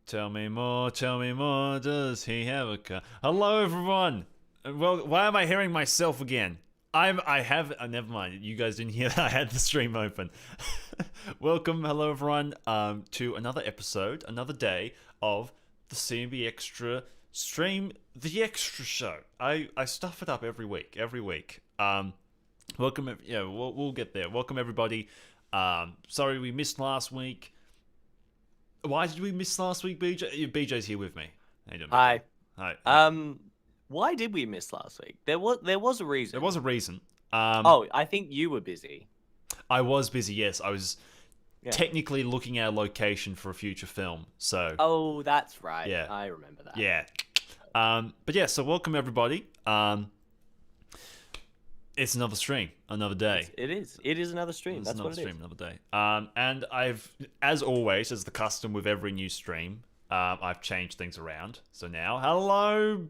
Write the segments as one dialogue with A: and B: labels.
A: Tell me more, does he have a car? Hello everyone! Well, why am I hearing myself again? Never mind, you guys didn't hear that, I had the stream open. Welcome, hello everyone, to another episode, another day of the CMB Extra stream, the Extra Show. I stuff it up every week. Welcome, we'll get there. Welcome everybody. Sorry we missed last week. Why did we miss last week, BJ? BJ's here with me. How you doing,
B: Hi.
A: Hi.
B: Why did we miss last week? There was a reason.
A: There was a reason.
B: I think you were busy.
A: I was busy, yes. I was technically looking at a location for a future film, so...
B: Oh, that's right.
A: Yeah.
B: I remember that.
A: Yeah. But yeah, so welcome everybody. It's another stream, another day.
B: It is another stream. That's
A: another
B: what it
A: stream,
B: is.
A: another day. And I've, as always, as the custom with every new stream, I've changed things around. So now, hello,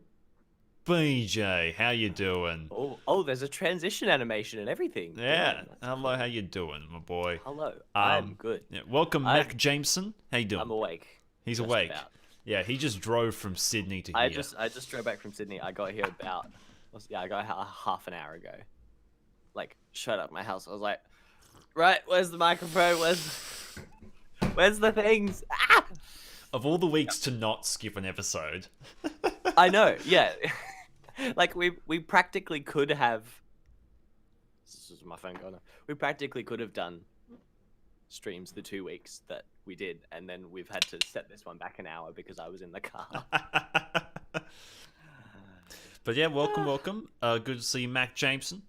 A: BJ. How you doing?
B: Oh, there's a transition animation and everything.
A: Yeah. Hello, how you doing, my boy?
B: Hello. I'm good.
A: Yeah, welcome, Mac Jameson. How you doing?
B: I'm awake.
A: He's
B: Just
A: awake.
B: about.
A: Yeah, he just drove from Sydney to here.
B: I just drove back from Sydney. I got here I got here half an hour ago. Like, shut up my house. I was like, right, where's the microphone? Where's the things? Ah!
A: Of all the weeks to not skip an episode.
B: I know, yeah. Like, we practically could have... This is my phone going on. We practically could have done streams the 2 weeks that we did, and then we've had to set this one back an hour because I was in the car.
A: But yeah, welcome. Good to see you, Mac Jameson.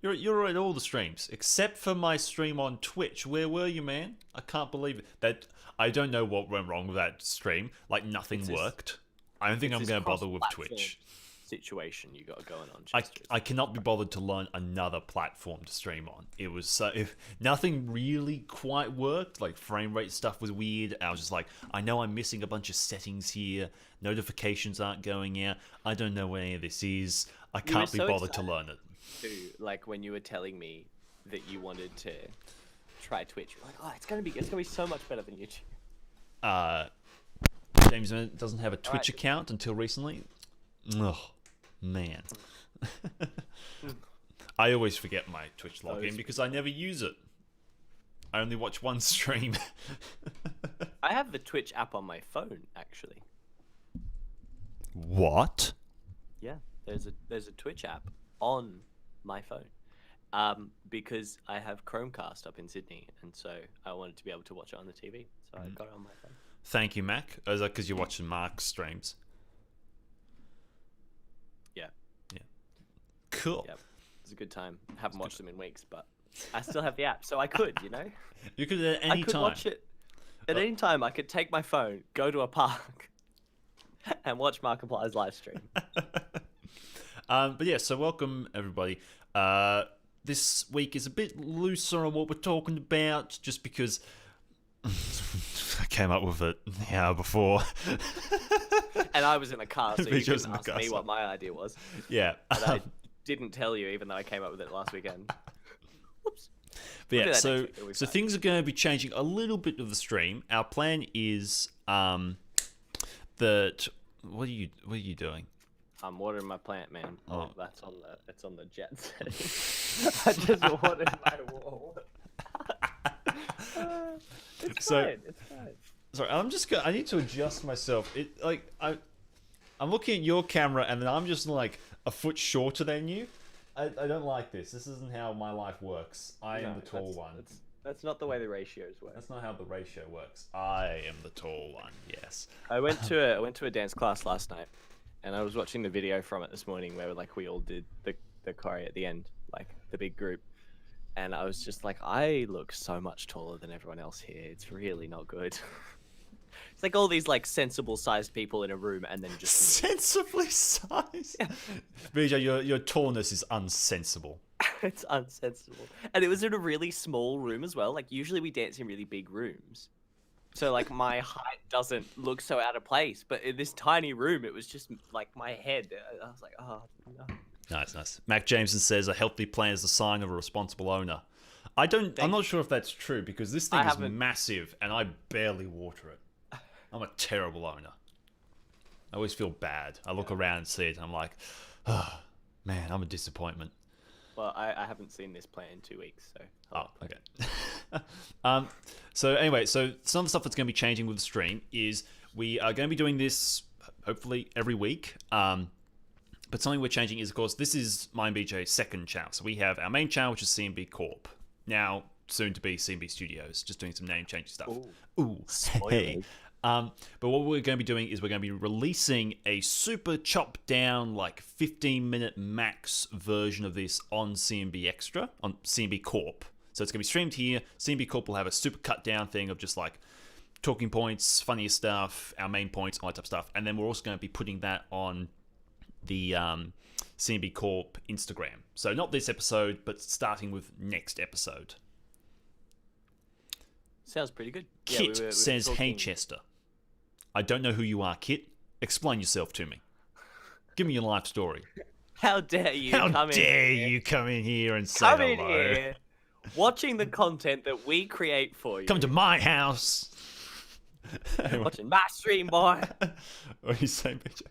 A: You're at all the streams, except for my stream on Twitch. Where were you, man? I can't believe it. That I don't know what went wrong with that stream. Like, nothing worked. I don't think I'm going to bother with Twitch.
B: Situation you got going on.
A: I cannot be bothered to learn another platform to stream on. It was so... If nothing really quite worked, like frame rate stuff was weird. I was just like, I know I'm missing a bunch of settings here. Notifications aren't going out. I don't know what any of this is. I can't be bothered to learn it.
B: Like when you were telling me that you wanted to try Twitch, you're like, oh, it's gonna be so much better than YouTube.
A: James doesn't have a Twitch account until recently. Oh man. I always forget my Twitch login because I never use it. I only watch one stream.
B: I have the Twitch app on my phone, actually.
A: What?
B: Yeah, there's a Twitch app on my phone, because I have Chromecast up in Sydney, and so I wanted to be able to watch it on the TV, so I got it on my phone.
A: Thank you, Mac. Is that because you're watching Mark's streams?
B: Yeah.
A: Cool.
B: Yep. It's a good time. Haven't watched them in weeks, but I still have the app, so I could, you know.
A: You could at any time.
B: I could watch it at any time. I could take my phone, go to a park, and watch Markiplier's live stream.
A: But yeah, so welcome everybody. This week is a bit looser on what we're talking about, just because I came up with it the hour before.
B: And I was in the car, so you couldn't ask me what my idea was.
A: Yeah.
B: But I didn't tell you, even though I came up with it last weekend. Whoops.
A: But yeah, so things are going to be changing a little bit of the stream. Our plan is that... What are you doing?
B: I'm watering my plant, man.
A: Oh.
B: It's on the jet setting. I just watered my wall. It's fine. It's fine.
A: Sorry, I need to adjust myself. I'm looking at your camera and then I'm just like a foot shorter than you. I don't like this. This isn't how my life works. I am the tall one.
B: That's not the way the ratios work.
A: That's not how the ratio works. I am the tall one. Yes.
B: I went to a dance class last night, and I was watching the video from it this morning where like we all did the choreo at the end, like the big group, and I was just like, I look so much taller than everyone else here. It's really not good. It's like all these like sensible sized people in a room, and then just
A: sensibly sized. Yeah. BJ, your tallness is unsensible.
B: It's unsensible, and it was in a really small room as well. Like usually we dance in really big rooms, so like my height doesn't look so out of place. But in this tiny room, it was just like my head. I was like, oh no.
A: Nice. Mac Jameson says a healthy plan is the sign of a responsible owner. I'm not sure if that's true because this thing is massive and I barely water it. I'm a terrible owner. I always feel bad. I look around and see it and I'm like, oh, man, I'm a disappointment.
B: Well, I haven't seen this plant in 2 weeks, so...
A: Oh, okay. So anyway, so some of the stuff that's going to be changing with the stream is we are going to be doing this, hopefully, every week. But something we're changing is, of course, this is my and BJ's second channel. So we have our main channel, which is CMB Corp. Now, soon to be CMB Studios, just doing some name change stuff. Ooh. Hey. But what we're going to be doing is we're going to be releasing a super chopped down, like 15-minute max version of this on CMB Extra, on CMB Corp. So it's going to be streamed here. CMB Corp will have a super cut down thing of just like talking points, funniest stuff, our main points, all that type of stuff. And then we're also going to be putting that on the CMB Corp Instagram. So not this episode, but starting with next episode.
B: Sounds pretty good.
A: Kit says, hey, Chester. I don't know who you are, Kit. Explain yourself to me. Give me your life story.
B: How dare you
A: you come in here and say hello?
B: Here, watching the content that we create for you.
A: Come to my house.
B: Watching my stream, boy.
A: What are you saying, BJ?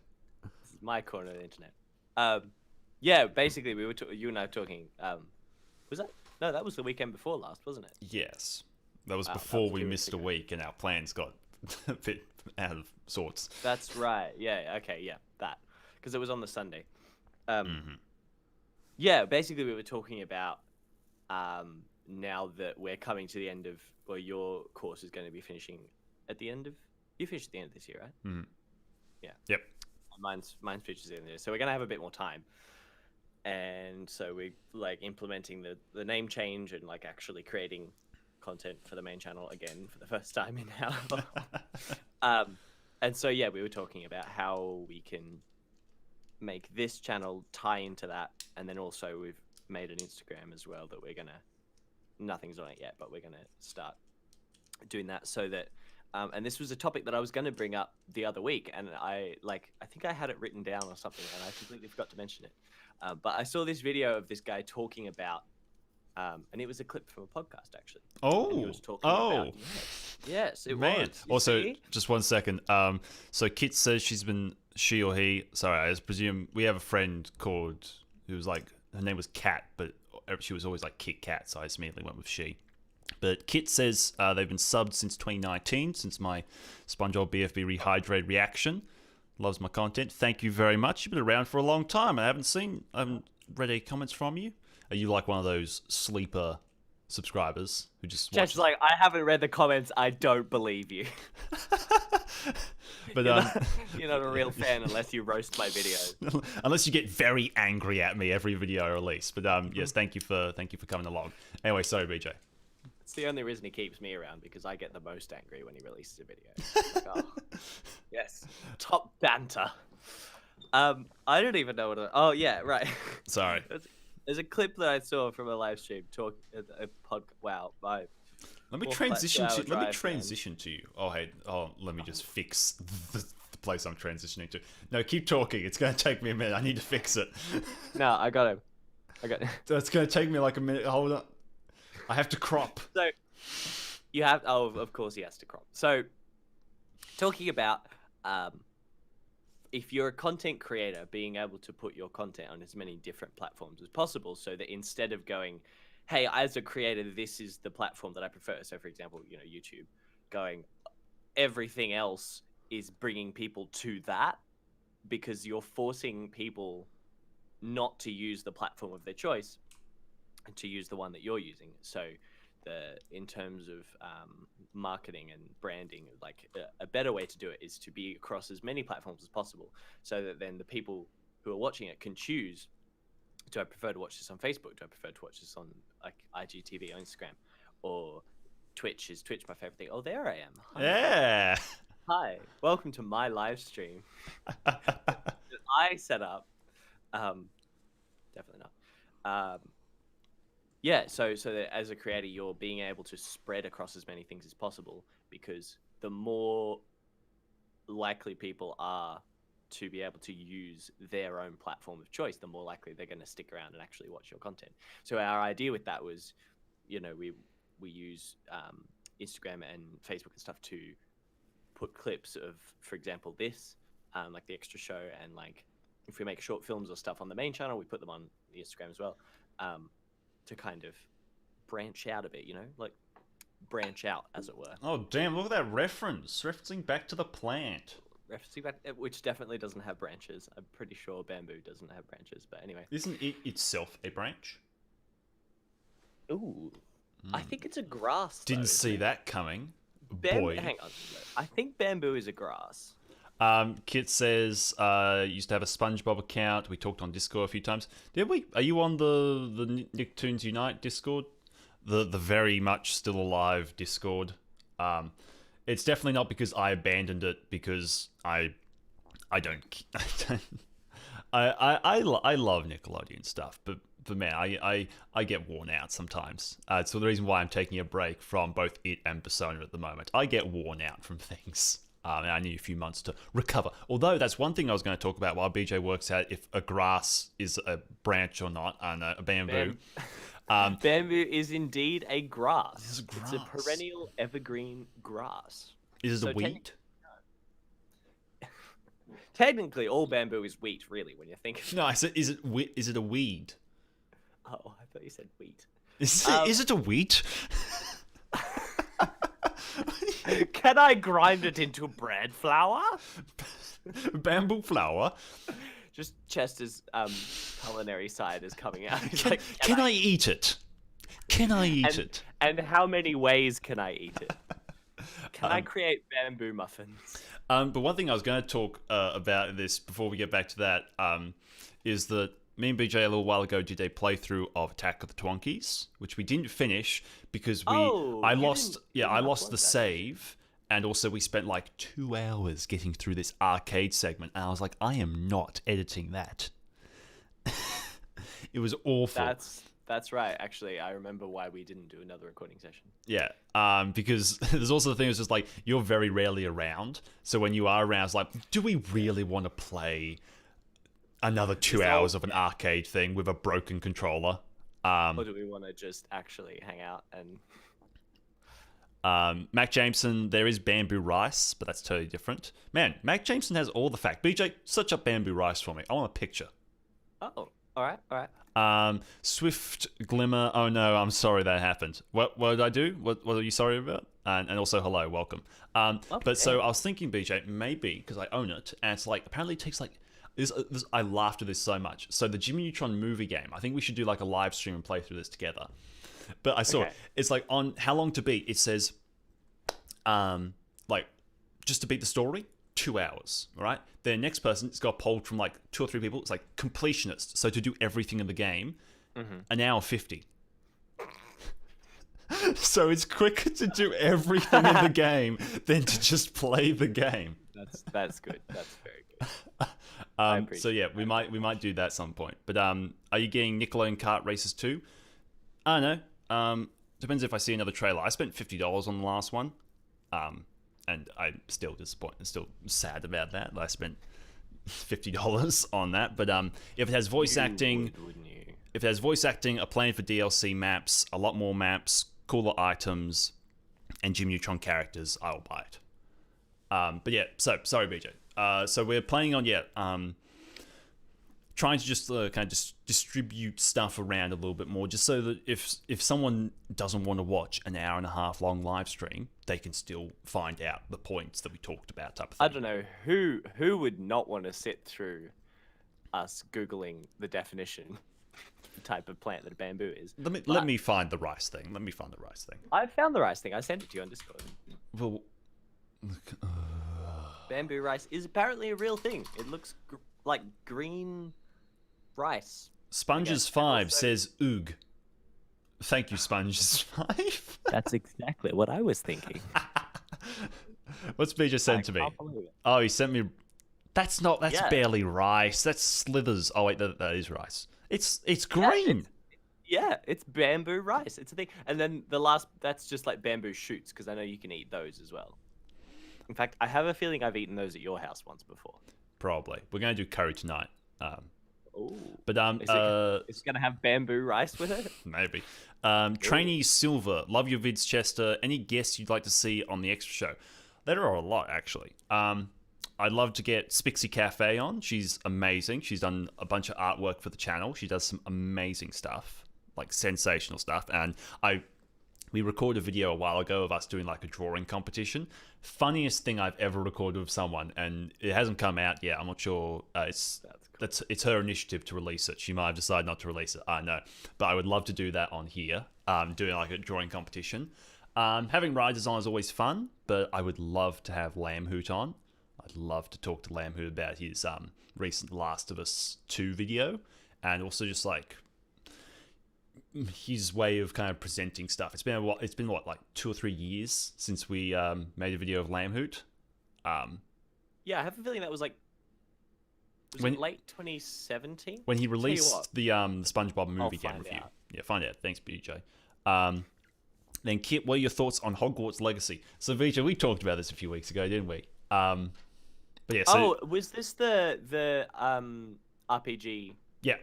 B: This is my corner of the internet. Yeah, basically, you and I were talking. Was that? No, that was the weekend before last, wasn't it?
A: Yes. That was before we missed a week and our plans got a bit out of sorts.
B: That's right. Yeah. Okay. Yeah. That. Because it was on the Sunday. Yeah. Basically, we were talking about now that we're coming to the end of, well, your course is going to be finishing at the end of. You finished at the end of this year, right?
A: Mm.
B: Yeah.
A: Yep.
B: Mine's finishes at the end of the year, so we're gonna have a bit more time. And so we're like implementing the name change and like actually creating content for the main channel again for the first time in however. And so yeah, we were talking about how we can make this channel tie into that, and then also we've made an Instagram as well that we're gonna, nothing's on it yet, but we're gonna start doing that so that and this was a topic that I was going to bring up the other week, and I think I had it written down or something, and I completely forgot to mention it. But I saw this video of this guy talking about, and it was a clip from a podcast actually.
A: Oh,
B: and he was talking about, yes, it was.
A: Also, just 1 second. So Kit says she or he. Sorry, I just presume we have a friend called who was like, her name was Kat, but she was always like Kit Kat, so I just immediately went with she. But Kit says they've been subbed since 2019, since my Spongebob BFB Rehydrate reaction. Loves my content. Thank you very much. You've been around for a long time. I haven't read any comments from you. Are you like one of those sleeper subscribers who just
B: watch? Like, I haven't read the comments. I don't believe you.
A: But
B: you're not a real fan unless you roast my videos.
A: Unless you get very angry at me every video I release. But yes, thank you for coming along. Anyway, sorry, BJ.
B: It's the only reason he keeps me around, because I get the most angry when he releases a video. Like, oh, yes, top banter. I don't even know what. Oh yeah, right.
A: Sorry.
B: There's a clip that I saw from a live stream Wow, my.
A: Let me transition to you. Oh hey, let me just fix the place I'm transitioning to. No, keep talking. It's going to take me a minute. I need to fix it.
B: No, I got him.
A: It's going to take me like a minute. Hold on. I have to crop.
B: So you have. Oh, of course he has to crop. So talking about if you're a content creator, being able to put your content on as many different platforms as possible, so that instead of going, hey, as a creator, this is the platform that I prefer. So, for example, YouTube, going, everything else is bringing people to that, because you're forcing people not to use the platform of their choice and to use the one that you're using. So in terms of marketing and branding, like a better way to do it is to be across as many platforms as possible, so that then the people who are watching it can choose, do I prefer to watch this on Facebook? Do I prefer to watch this on like IGTV or Instagram? Or Twitch? Is Twitch my favorite thing? Oh, there I am. Hi.
A: Yeah.
B: Hi, welcome to my live stream that I set up. Definitely not. Yeah, so that as a creator, you're being able to spread across as many things as possible, because the more likely people are to be able to use their own platform of choice, the more likely they're going to stick around and actually watch your content. So our idea with that was, we use Instagram and Facebook and stuff to put clips of, for example, this, like the extra show, and like if we make short films or stuff on the main channel, we put them on the Instagram as well, to kind of branch out a bit, like branch out, as it were.
A: Oh damn! Look at that referencing back to the plant.
B: Referencing back, which definitely doesn't have branches. I'm pretty sure bamboo doesn't have branches, but anyway.
A: Isn't it itself a branch?
B: Ooh, I think it's a grass.
A: Didn't see that coming.
B: Boy, hang on. I think bamboo is a grass.
A: Kit says used to have a Spongebob account. We talked on Discord a few times. Did we? Are you on the Nicktoons Unite Discord? The very much still alive Discord. It's definitely not because I abandoned it, because I don't I love Nickelodeon stuff, but man, I get worn out sometimes. So the reason why I'm taking a break from both it and Persona at the moment, I get worn out from things. And I need a few months to recover. Although that's one thing I was going to talk about while BJ works out if a grass is a branch or not, and a bamboo.
B: Bamboo is indeed a grass.
A: It's a grass.
B: It's a perennial evergreen grass.
A: Is it a weed?
B: Technically, all bamboo is wheat, really, when you think of it.
A: No, I said, is it a weed?
B: Oh, I thought you said wheat.
A: Is it a wheat?
B: Can I grind it into bread flour?
A: Bamboo flour?
B: Just Chester's culinary side is coming out.
A: Can I eat it? Can I eat it?
B: And how many ways can I eat it? Can I create bamboo muffins?
A: But one thing I was going to talk about this before we get back to that is that me and BJ a little while ago did a playthrough of Attack of the Twonkies, which we didn't finish because I lost the save, and also we spent like 2 hours getting through this arcade segment, and I was like, I am not editing that. It was awful.
B: That's right. Actually, I remember why we didn't do another recording session.
A: Yeah, because there's also the thing is just like, you're very rarely around, so when you are around, it's like, do we really want to play another 2 hours of an arcade thing with a broken controller?
B: Or do we want to just actually hang out and...
A: Mac Jameson, there is bamboo rice, but that's totally different. Man, Mac Jameson has all the fact. BJ, search up bamboo rice for me. I want a picture.
B: Oh, all right.
A: Swift Glimmer, oh no, I'm sorry that happened. What did I do? What are you sorry about? And also, hello, welcome. But so I was thinking, BJ, maybe, because I own it, and it's like, apparently it takes like, I laughed at this so much. So the Jimmy Neutron movie game, I think we should do like a live stream and play through this together. But I saw it's like on How Long to Beat, it says, like, just to beat the story, 2 hours, right? The next person, it's got polled from like 2 or 3 people. It's like completionists. So to do everything in the game, an hour 50. So it's quicker to do everything in the game than to just play the game.
B: That's good. That's very good.
A: So yeah, we might do that at some point. But are you getting Nickelodeon Kart Races 2? I don't know. Depends if I see another trailer. I spent $50 on the last one. And I'm still disappointed. I'm still sad about that. I spent $50 on that. But if it has voice acting, if it has voice acting, a plan for DLC maps, a lot more maps, cooler items, and Jimmy Neutron characters, I'll buy it. But yeah, so sorry, BJ. So we're planning on trying to just kind of just distribute stuff around a little bit more, just so that if someone doesn't want to watch an hour and a half long live stream, they can still find out the points that we talked about, type of thing.
B: I don't know who would not want to sit through us googling the definition, the type of plant that a bamboo is.
A: Let me find the rice thing.
B: I found the rice thing. I sent it to you on Discord.
A: Well,
B: Bamboo rice is apparently a real thing. It looks like green rice.
A: Sponges5 says oog. Thank you, Sponges5.
B: That's exactly what I was thinking.
A: What's BJ sent to me? Oh, he sent me. That's barely rice. That's slithers. Oh wait, that is rice. It's green.
B: It's bamboo rice. It's a thing. And then that's just like bamboo shoots, because I know you can eat those as well. In fact, I have a feeling I've eaten those at your house once before.
A: Probably. We're going to do curry tonight.
B: Ooh.
A: But
B: it's gonna have bamboo rice with it.
A: Maybe. Trainee Silver, love your vids, Chester. Any guests you'd like to see on the extra show? There are a lot, actually. I'd love to get Spixie Cafe on. She's amazing. She's done a bunch of artwork for the channel. She does some amazing stuff, like sensational stuff. And we recorded a video a while ago of us doing like a drawing competition. Funniest thing I've ever recorded with someone, and it hasn't come out yet. I'm not sure. It's her initiative to release it. She might have decided not to release it. I know, but I would love to do that on here. Doing like a drawing competition. Having riders on is always fun, but I would love to have Lambhoot on. I'd love to talk to Lambhoot about his recent Last of Us 2 video, and also just like his way of kind of presenting stuff. It's been what, like 2 or 3 years since we made a video of Lambhoot.
B: Yeah, I have a feeling that was like it late 2017
A: when he released the SpongeBob movie game review. Yeah, find out. Thanks, BJ. Then Kit, what are your thoughts on Hogwarts Legacy? So VJ, we talked about this a few weeks ago, didn't we? But yeah. So,
B: was this the RPG?
A: Yeah.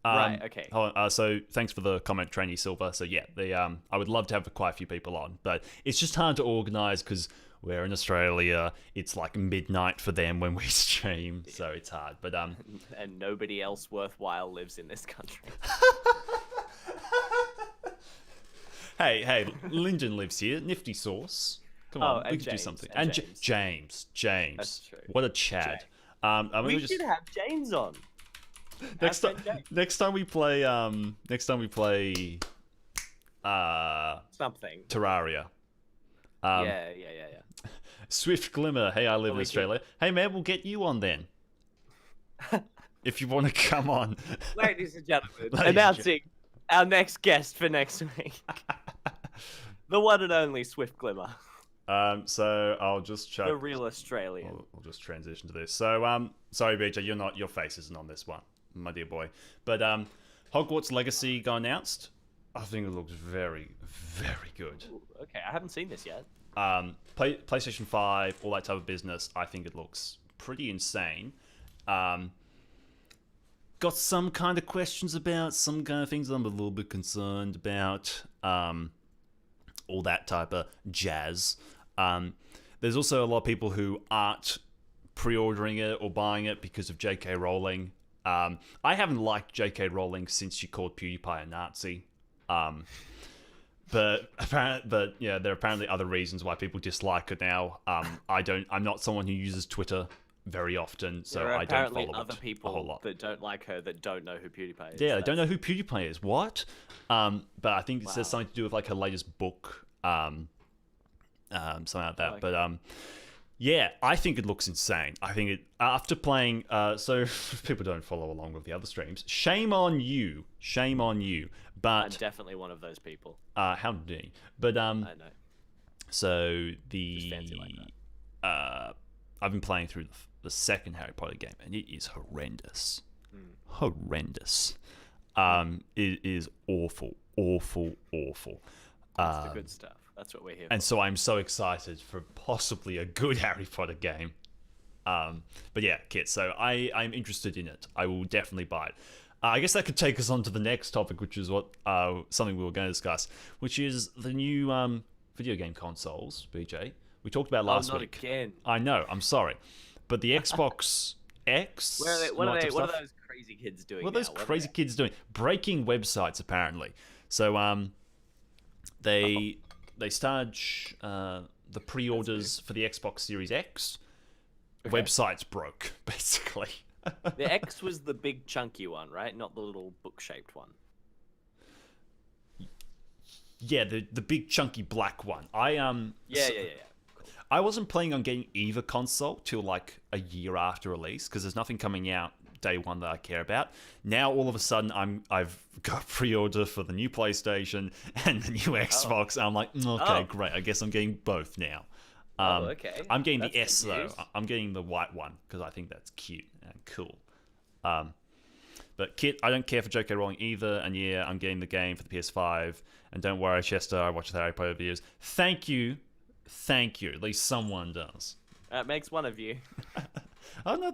B: Right. Okay.
A: Hold on, so thanks for the comment, Trainee Silver. So yeah, I would love to have quite a few people on, but it's just hard to organise because we're in Australia. It's like midnight for them when we stream, so it's hard. But
B: and nobody else worthwhile lives in this country.
A: Hey, Lyndon lives here. Nifty Sauce. Come on, we could do something. And James.
B: That's true.
A: What a Chad.
B: We should have James on.
A: Next time we play
B: something.
A: Terraria.
B: Yeah.
A: Swift Glimmer. Hey, I live in Australia. Hey man, we'll get you on then. If you want to come on.
B: Ladies and gentlemen, announcing our next guest for next week. The one and only Swift Glimmer.
A: So I'll just check.
B: The real Australian.
A: I'll just transition to this. So, sorry, BJ, your face isn't on this one, my dear boy. But Hogwarts Legacy got announced. I think it looks very, very good.
B: Ooh, okay, I haven't seen this yet.
A: PlayStation 5, all that type of business. I think it looks pretty insane. Got some kind of questions about some kind of things I'm a little bit concerned about. All that type of jazz. There's also a lot of people who aren't pre-ordering it or buying it because of J.K. Rowling. I haven't liked J.K. Rowling since she called PewDiePie a Nazi. But yeah, there are apparently other reasons why people dislike it now. I'm not someone who uses Twitter very often, so I don't follow
B: other
A: it
B: people
A: a whole lot.
B: that don't like her that don't know who PewDiePie is.
A: Yeah, they don't know who PewDiePie is. What? But I think it says something to do with like her latest book, something like that. But yeah, I think it looks insane. I think it after playing. So if people don't follow along with the other streams, shame on you. But
B: I'm definitely one of those people.
A: How dare? But
B: I know.
A: So
B: Just fancy like that.
A: I've been playing through the second Harry Potter game, and it is horrendous. Horrendous. It is awful.
B: That's the good stuff. That's what we're here for.
A: And so I'm so excited for possibly a good Harry Potter game. But yeah, Kit, so I'm interested in it. I will definitely buy it. I guess that could take us on to the next topic, which is what something we were going to discuss, which is the new video game consoles, BJ. We talked about last week.
B: Not again.
A: I know, I'm sorry. But the Xbox X,
B: What are
A: and all that type of
B: what are
A: stuff-
B: those crazy kids doing?
A: what are those
B: now? What are
A: crazy
B: they-
A: kids doing? Breaking websites, apparently. So they started the pre-orders for the Xbox Series X.
B: Okay.
A: Websites broke, basically.
B: The X was the big chunky one, right? Not the little book-shaped one.
A: Yeah, the big chunky black one.
B: Yeah. Cool.
A: I wasn't planning on getting either console till like a year after release because there's nothing coming out day one that I care about. Now all of a sudden I've got pre-order for the new PlayStation and the new Xbox. And I'm like, okay, great. I guess I'm getting both now.
B: Okay.
A: I'm getting
B: That's
A: the S
B: good
A: though.
B: news.
A: I'm getting the white one because I think that's cute and cool. But Kit, I don't care for JK Rowling either. And yeah, I'm getting the game for the PS5. And don't worry, Chester, I watch the Harry Potter videos. Thank you. At least someone does.
B: That makes one of you.
A: Oh no,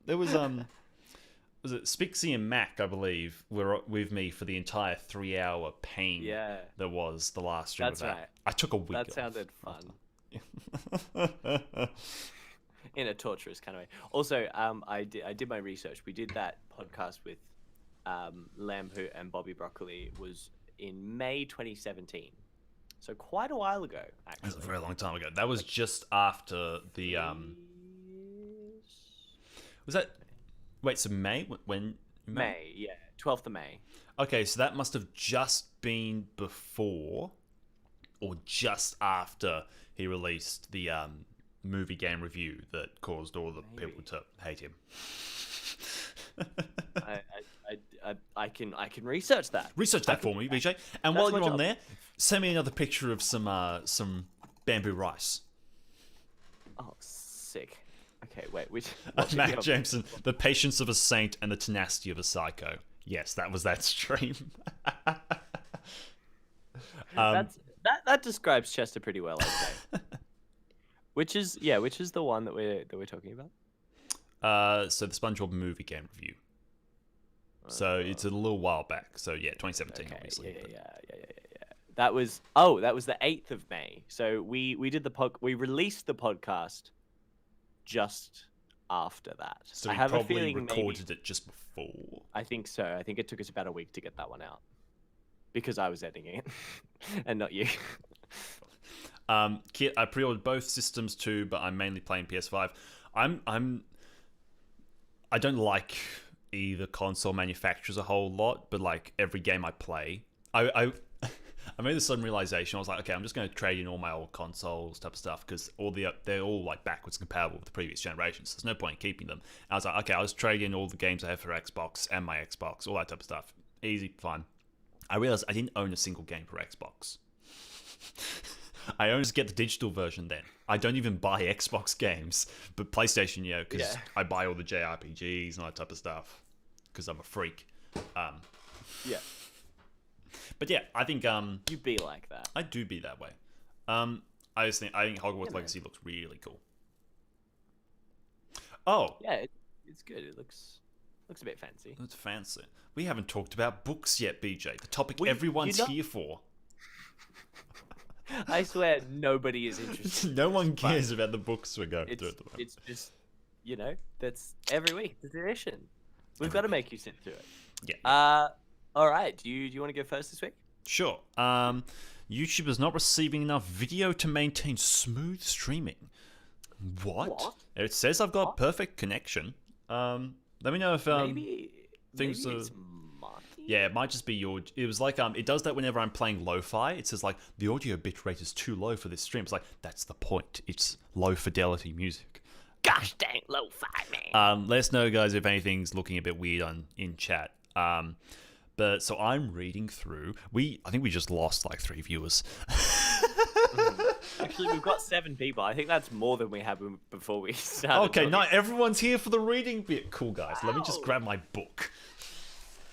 A: there was it Spixie and Mac, I believe, were with me for the entire 3-hour pain
B: Yeah.
A: that was the last stream
B: That's
A: of that.
B: right.
A: I took a week
B: That
A: off.
B: sounded fun. In a torturous kind of way. Also, I did my research. We did that podcast with Lampoot and Bobby Broccoli was in May 2017. So quite a while ago,
A: That was a
B: actually.
A: very long time ago. That was just after the was that wait, so May? When
B: May, yeah. 12th of May.
A: Okay, so that must have just been before or just after he released the movie game review that caused all the people to hate him.
B: I can research that.
A: Research that for me, BJ. And
B: That's
A: while
B: my
A: you're on
B: job.
A: there, send me another picture of some bamboo rice.
B: Oh, sick. Okay, wait. Which what should be
A: Matt
B: on-
A: Jameson, the patience of a saint and the tenacity of a psycho. Yes, that was that stream.
B: That describes Chester pretty well, I'd say. which is the one that we're talking about.
A: So the SpongeBob movie game review. So it's a little while back. So yeah, 2017,
B: Okay,
A: obviously.
B: yeah. That was the 8th of May. So we did we released the podcast just after that.
A: So
B: I
A: we
B: have a
A: probably
B: feeling
A: recorded it just before.
B: I think so. I think it took us about a week to get that one out because I was editing it and not you.
A: Kit, I pre-ordered both systems too, but I'm mainly playing PS5. I don't like either console manufacturers a whole lot, but like every game I play, I made the sudden realization. I was like, okay, I'm just going to trade in all my old consoles type of stuff because they're all like backwards compatible with the previous generations. So there's no point in keeping them. And I was like, okay, I'll just trade in all the games I have for Xbox and my Xbox, all that type of stuff. Easy, fine. I realized I didn't own a single game for Xbox. I only just get the digital version then. I don't even buy Xbox games, but PlayStation, because I buy all the JRPGs and all that type of stuff because I'm a freak.
B: Yeah,
A: But yeah, I think
B: you be like that.
A: I do be that way. I think Hogwarts
B: man.
A: Legacy looks really cool. Oh,
B: Yeah, it's good. It looks a bit fancy.
A: that's fancy. We haven't talked about books yet, BJ. The topic
B: We-
A: everyone's
B: you know-
A: here for.
B: I swear nobody is interested.
A: No one cares about the books we're going
B: It's
A: through at the moment.
B: it's just that's every week the tradition. We've got to make you sit through it.
A: Yeah.
B: All right. Do you want to go first this week?
A: Sure. YouTube is not receiving enough video to maintain smooth streaming. What? It says I've got perfect connection. Let me know if
B: Maybe
A: things
B: maybe
A: are-
B: it's Marty?
A: yeah, it might just be your. It was like it does that whenever I'm playing lo-fi. It says like the audio bitrate is too low for this stream. It's like that's the point. It's low fidelity music.
B: Gosh dang lo-fi man.
A: Let us know, guys, if anything's looking a bit weird in chat. But so I'm reading through. I think we just lost like 3 viewers.
B: Actually, we've got 7 people. I think that's more than we had before we started.
A: Okay,
B: talking.
A: not everyone's here for the reading bit. Cool, guys. Let me just
B: Wow.
A: grab my book.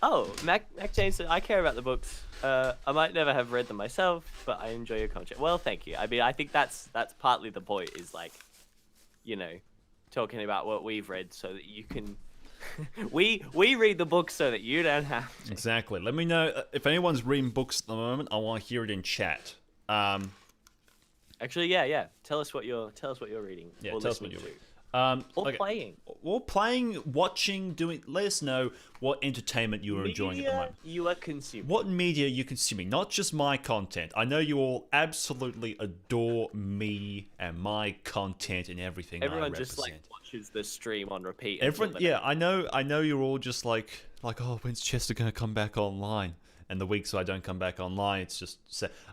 B: Oh, Mac Jameson, I care about the books. I might never have read them myself, but I enjoy your content. Well, thank you. I mean, I think that's partly the point. Is like, talking about what we've read so that you can. we read the books so that you don't have to.
A: Exactly. Let me know if anyone's reading books at the moment. I want to hear it in chat.
B: Actually, yeah. Tell us what you're reading.
A: Yeah,
B: or
A: tell us what
B: listening
A: you're
B: to. Or
A: okay.
B: playing.
A: Or playing, watching, doing. Let us know what entertainment you are enjoying at the moment.
B: You are consuming.
A: What media you consuming? Not just my content. I know you all absolutely adore me and my content and everything I
B: Everyone
A: represent.
B: just like watches the stream on repeat.
A: Everyone, yeah, I know you're all just like, oh, when's Chester gonna come back online? And the weeks I don't come back online, it's just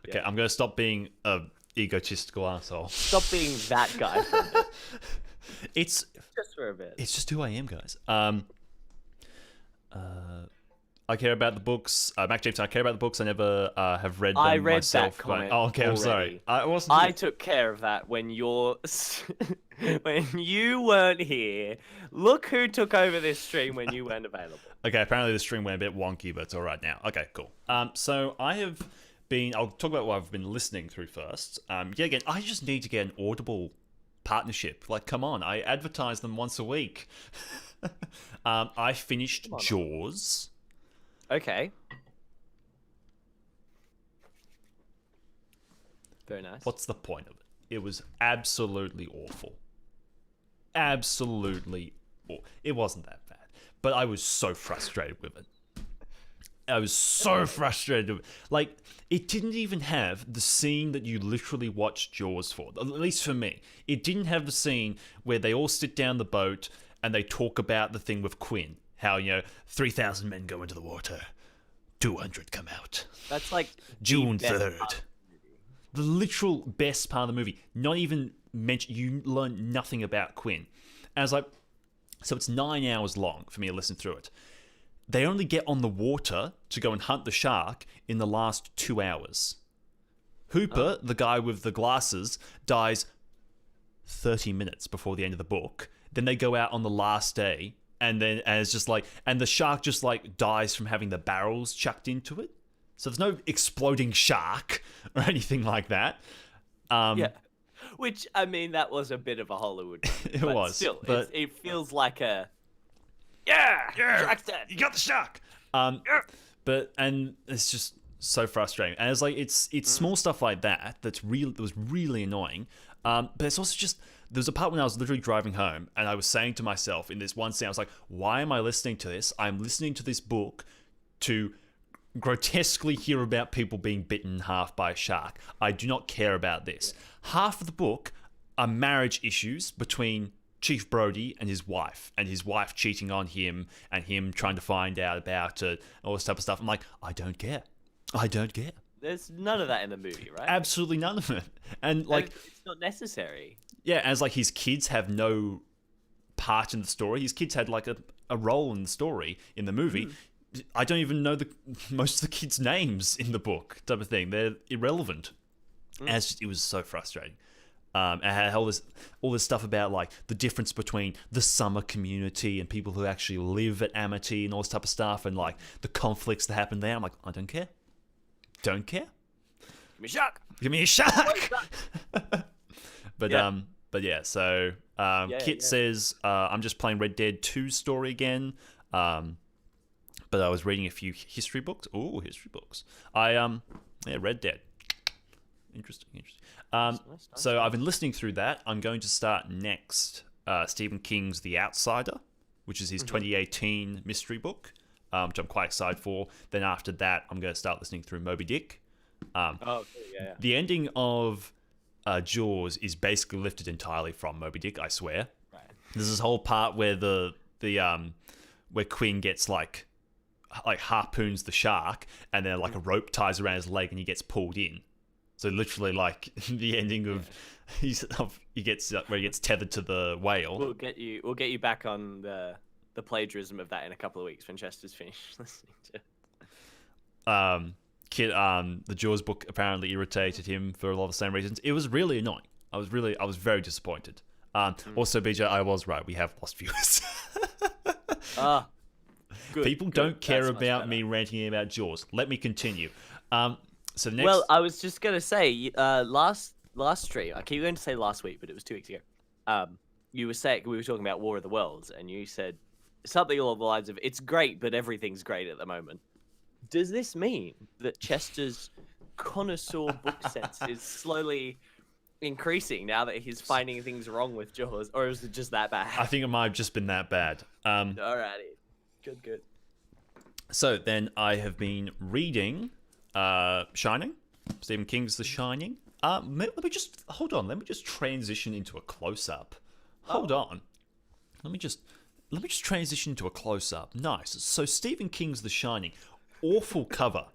A: okay. I'm gonna stop being a egotistical asshole.
B: Stop being that guy for a bit.
A: It's
B: Just for a bit.
A: It's just who I am, guys. I care about the books. Mac James, I care about the books. I never have read them
B: I read
A: myself.
B: that comment
A: Oh, okay, I'm
B: already.
A: sorry. I wasn't.
B: I took care of that when when you weren't here. Look who took over this stream when you weren't available.
A: Okay, apparently the stream went a bit wonky, but it's all right now. Okay, cool. So I have been. I'll talk about what I've been listening through first. Yeah, again, I just need to get an Audible partnership. Like, come on, I advertise them once a week. I finished Jaws.
B: Okay. Very nice.
A: What's the point of it? It was absolutely awful. Absolutely awful. It wasn't that bad, but I was so frustrated with it. I was so frustrated. Like, it didn't even have the scene that you literally watched Jaws for. At least for me. It didn't have the scene where they all sit down the boat and they talk about the thing with Quinn. How, 3,000 men go into the water. 200 come out.
B: That's like
A: June
B: the best
A: 3rd.
B: part.
A: The literal best part of the movie. Not even mentioned. You learn nothing about Quinn. And I was like, so it's 9 hours long for me to listen through it. They only get on the water to go and hunt the shark in the last 2 hours. Hooper, the guy with the glasses, dies 30 minutes before the end of the book. Then they go out on the last day, and it's just like, and the shark just like dies from having the barrels chucked into it. So there's no exploding shark or anything like that.
B: Yeah. Which, I mean, that was a bit of a Hollywood movie,
A: It
B: but
A: was,
B: still,
A: but-
B: it feels like a... Yeah! Shark's dead!
A: You got the shark. But it's just so frustrating. And it's like it's small stuff like that that was really annoying. But it's also just there's a part when I was literally driving home and I was saying to myself in this one scene, I was like, why am I listening to this? I'm listening to this book to grotesquely hear about people being bitten in half by a shark. I do not care about this. Half of the book are marriage issues between Chief Brody and his wife cheating on him and him trying to find out about it, all this type of stuff. I'm like, I don't care.
B: There's none of that in the movie, right?
A: Absolutely none of it. And like,
B: it's not necessary.
A: yeah, as like his kids have no part in the story. His kids had like a role in the story in the movie. I don't even know most of the kids' names in the book, type of thing. They're irrelevant. And it was so frustrating. And had all this stuff about like the difference between the summer community and people who actually live at Amity and all this type of stuff, and like the conflicts that happen there. I'm like, I don't care. Don't care.
B: Give me a shark!
A: Give me a shark. But
B: Yeah.
A: So Kit says I'm just playing Red Dead 2 story again. But I was reading a few history books. Ooh, history books. Red Dead. Interesting.
B: Nice.
A: So I've been listening through that. I'm going to start next Stephen King's The Outsider, which is his 2018 mystery book, which I'm quite excited for. Then after that, I'm going to start listening through Moby Dick. The ending of Jaws is basically lifted entirely from Moby Dick, I swear.
B: Right.
A: There's this whole part where where Quinn gets like harpoons the shark, and then like a rope ties around his leg and he gets pulled in. So literally, like the ending of he gets where he gets tethered to the whale.
B: We'll get you back on the plagiarism of that in a couple of weeks when Chester's finished listening to.
A: The Jaws book apparently irritated him for a lot of the same reasons. It was really annoying. I was very disappointed. Also, BJ, I was right. We have lost viewers.
B: Good,
A: People
B: good.
A: don't care
B: That's much
A: about
B: better.
A: me ranting about Jaws. Let me continue. So next,
B: Well, I was just gonna say, last stream, I keep going to say last week, but it was 2 weeks ago. You were saying we were talking about War of the Worlds, and you said something along the lines of, "It's great, but everything's great at the moment." Does this mean that Chester's connoisseur book sense is slowly increasing now that he's finding things wrong with Jaws, or is it just that bad?
A: I think it might have just been that bad.
B: Alrighty, good.
A: So then I have been reading Shining, Stephen King's The Shining. Let me just hold on. Let me just transition into a close-up. Hold on. Let me just transition into a close-up. Nice. So Stephen King's The Shining, awful cover.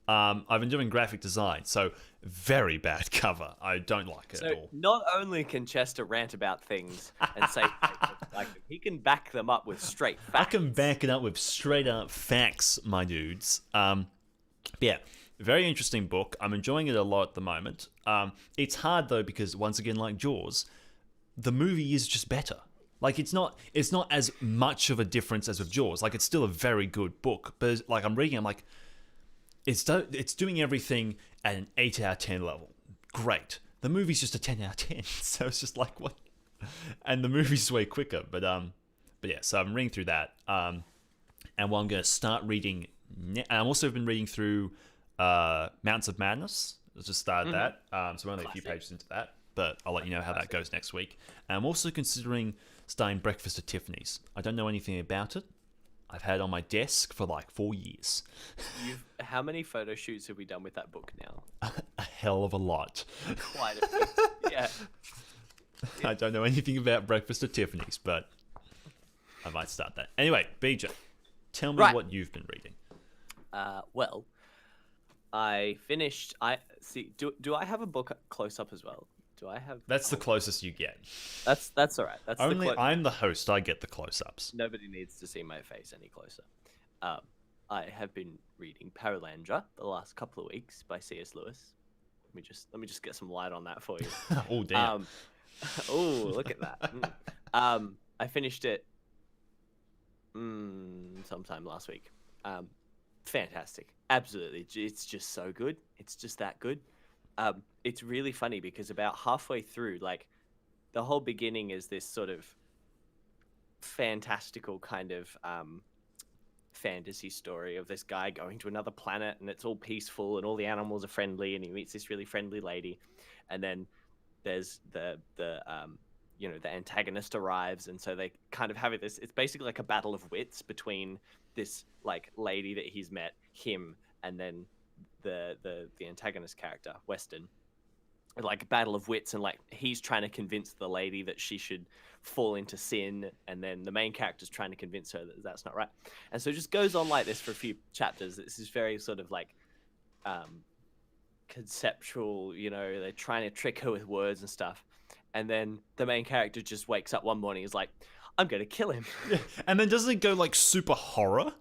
A: I've been doing graphic design, so very bad cover. I don't like it at all.
B: Not only can Chester rant about things and say like them, he can back them up with straight facts.
A: I can back it up with straight up facts, my dudes. Yeah, very interesting book. I'm enjoying it a lot at the moment. It's hard though because once again, like Jaws, the movie is just better. Like it's not as much of a difference as with Jaws. Like it's still a very good book, but like I'm reading, I'm like, it's doing everything at an 8 out of 10 level. Great. The movie's just a 10 out of 10, so it's just like what? And the movie's way quicker, but yeah. So I'm reading through that, and while I'm going to start reading, I'm also been reading through Mountains of Madness. I just started that, so we're only a few pages into that, but I'll let you know how that goes next week. And I'm also considering starting Breakfast at Tiffany's. I don't know anything about it. I've had it on my desk for like 4 years.
B: How many photo shoots have we done with that book now?
A: A hell of a lot.
B: Quite a few. Yeah.
A: I don't know anything about Breakfast at Tiffany's, but I might start that. Anyway, BJ, tell me what you've been reading.
B: Well, I finished. Do I have a book close up as well? Do I have?
A: That's the closest you get.
B: That's all right. That's
A: only I'm the host. I get the close-ups.
B: Nobody needs to see my face any closer. I have been reading Paralandra the last couple of weeks by C.S. Lewis. Let me just get some light on that for you.
A: Oh damn!
B: Oh, look at that. I finished it sometime last week. Fantastic, absolutely. It's just so good. It's just that good. It's really funny because about halfway through, like, the whole beginning is this sort of fantastical kind of fantasy story of this guy going to another planet and it's all peaceful and all the animals are friendly and he meets this really friendly lady, and then there's the antagonist arrives, and so they kind of have it's basically like a battle of wits between this like lady that he's met, him, and then the antagonist character, Weston. Like a battle of wits, and like he's trying to convince the lady that she should fall into sin, and then the main character's trying to convince her that that's not right. And so it just goes on like this for a few chapters. This is very sort of like conceptual, they're trying to trick her with words and stuff. And then the main character just wakes up one morning, is like, I'm gonna kill him.
A: Yeah. And then doesn't it go like super horror?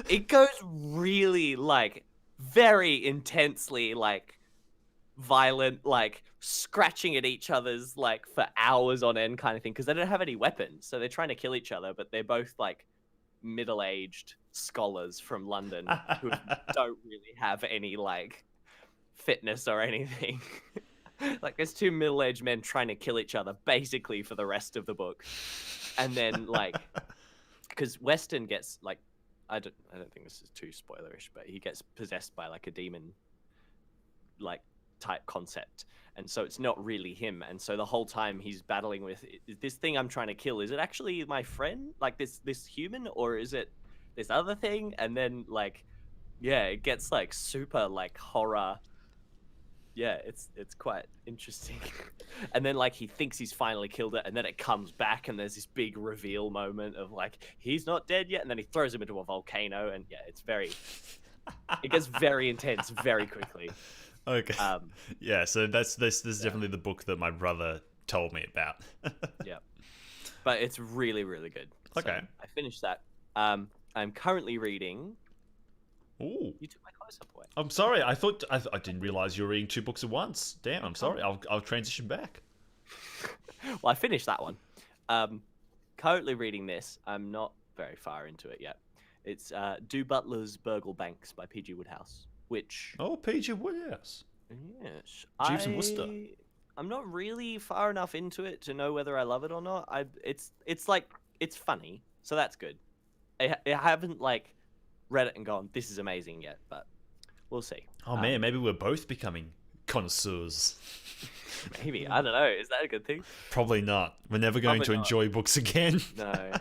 B: It goes really like very intensely like violent, like scratching at each other's like for hours on end kind of thing, because they don't have any weapons, so they're trying to kill each other, but they're both like middle-aged scholars from London who don't really have any like fitness or anything. Like there's two middle-aged men trying to kill each other basically for the rest of the book. And then like because Weston gets like I don't think this is too spoilerish, but he gets possessed by like a demon like type concept, and so it's not really him, and so the whole time he's battling with this thing I'm trying to kill, is it actually my friend, like this human, or is it this other thing? And then like it gets like super like horror. It's quite interesting. And then like he thinks he's finally killed it, and then it comes back and there's this big reveal moment of like he's not dead yet, and then he throws him into a volcano, and it gets very intense very quickly.
A: Okay. So this is definitely the book that my brother told me about.
B: Yeah. But it's really, really good.
A: Okay.
B: So I finished that. I'm currently reading.
A: Ooh.
B: You took my close-up away.
A: I'm sorry. I didn't realize you were reading 2 books at once. Damn, I'm sorry. I'll transition back.
B: Well, I finished that one. Currently reading this. I'm not very far into it yet. It's Do Butler's Burgle Banks by P.G. Wodehouse. Which
A: P.G. Wodehouse.
B: Yes,
A: Jeeves and Worcester.
B: I'm not really far enough into it to know whether I love it or not. It's funny, so that's good. I haven't like read it and gone, this is amazing yet, but we'll see.
A: Man, maybe we're both becoming connoisseurs.
B: Maybe. I don't know. Is that a good thing?
A: Probably not. We're never going to enjoy books again.
B: No.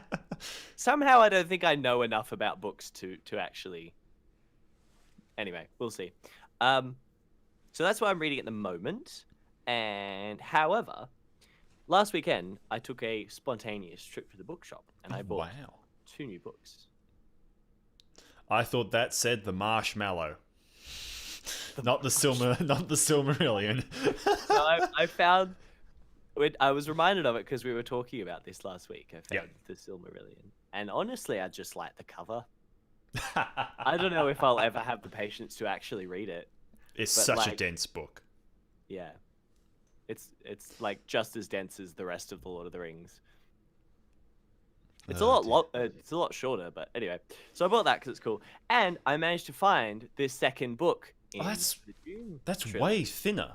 B: Somehow I don't think I know enough about books to actually. Anyway, we'll see. So that's what I'm reading at the moment. And however, last weekend I took a spontaneous trip to the bookshop and I bought 2 new books.
A: I thought that said the marshmallow. Not the Silmarillion.
B: So I found. I was reminded of it because we were talking about this last week. I found the Silmarillion, and honestly, I just like the cover. I don't know if I'll ever have the patience to actually read it.
A: It's such a dense book.
B: Yeah, it's like just as dense as the rest of the Lord of the Rings. It's a lot shorter, but anyway. So I bought that because it's cool, and I managed to find this second book.
A: That's way thinner.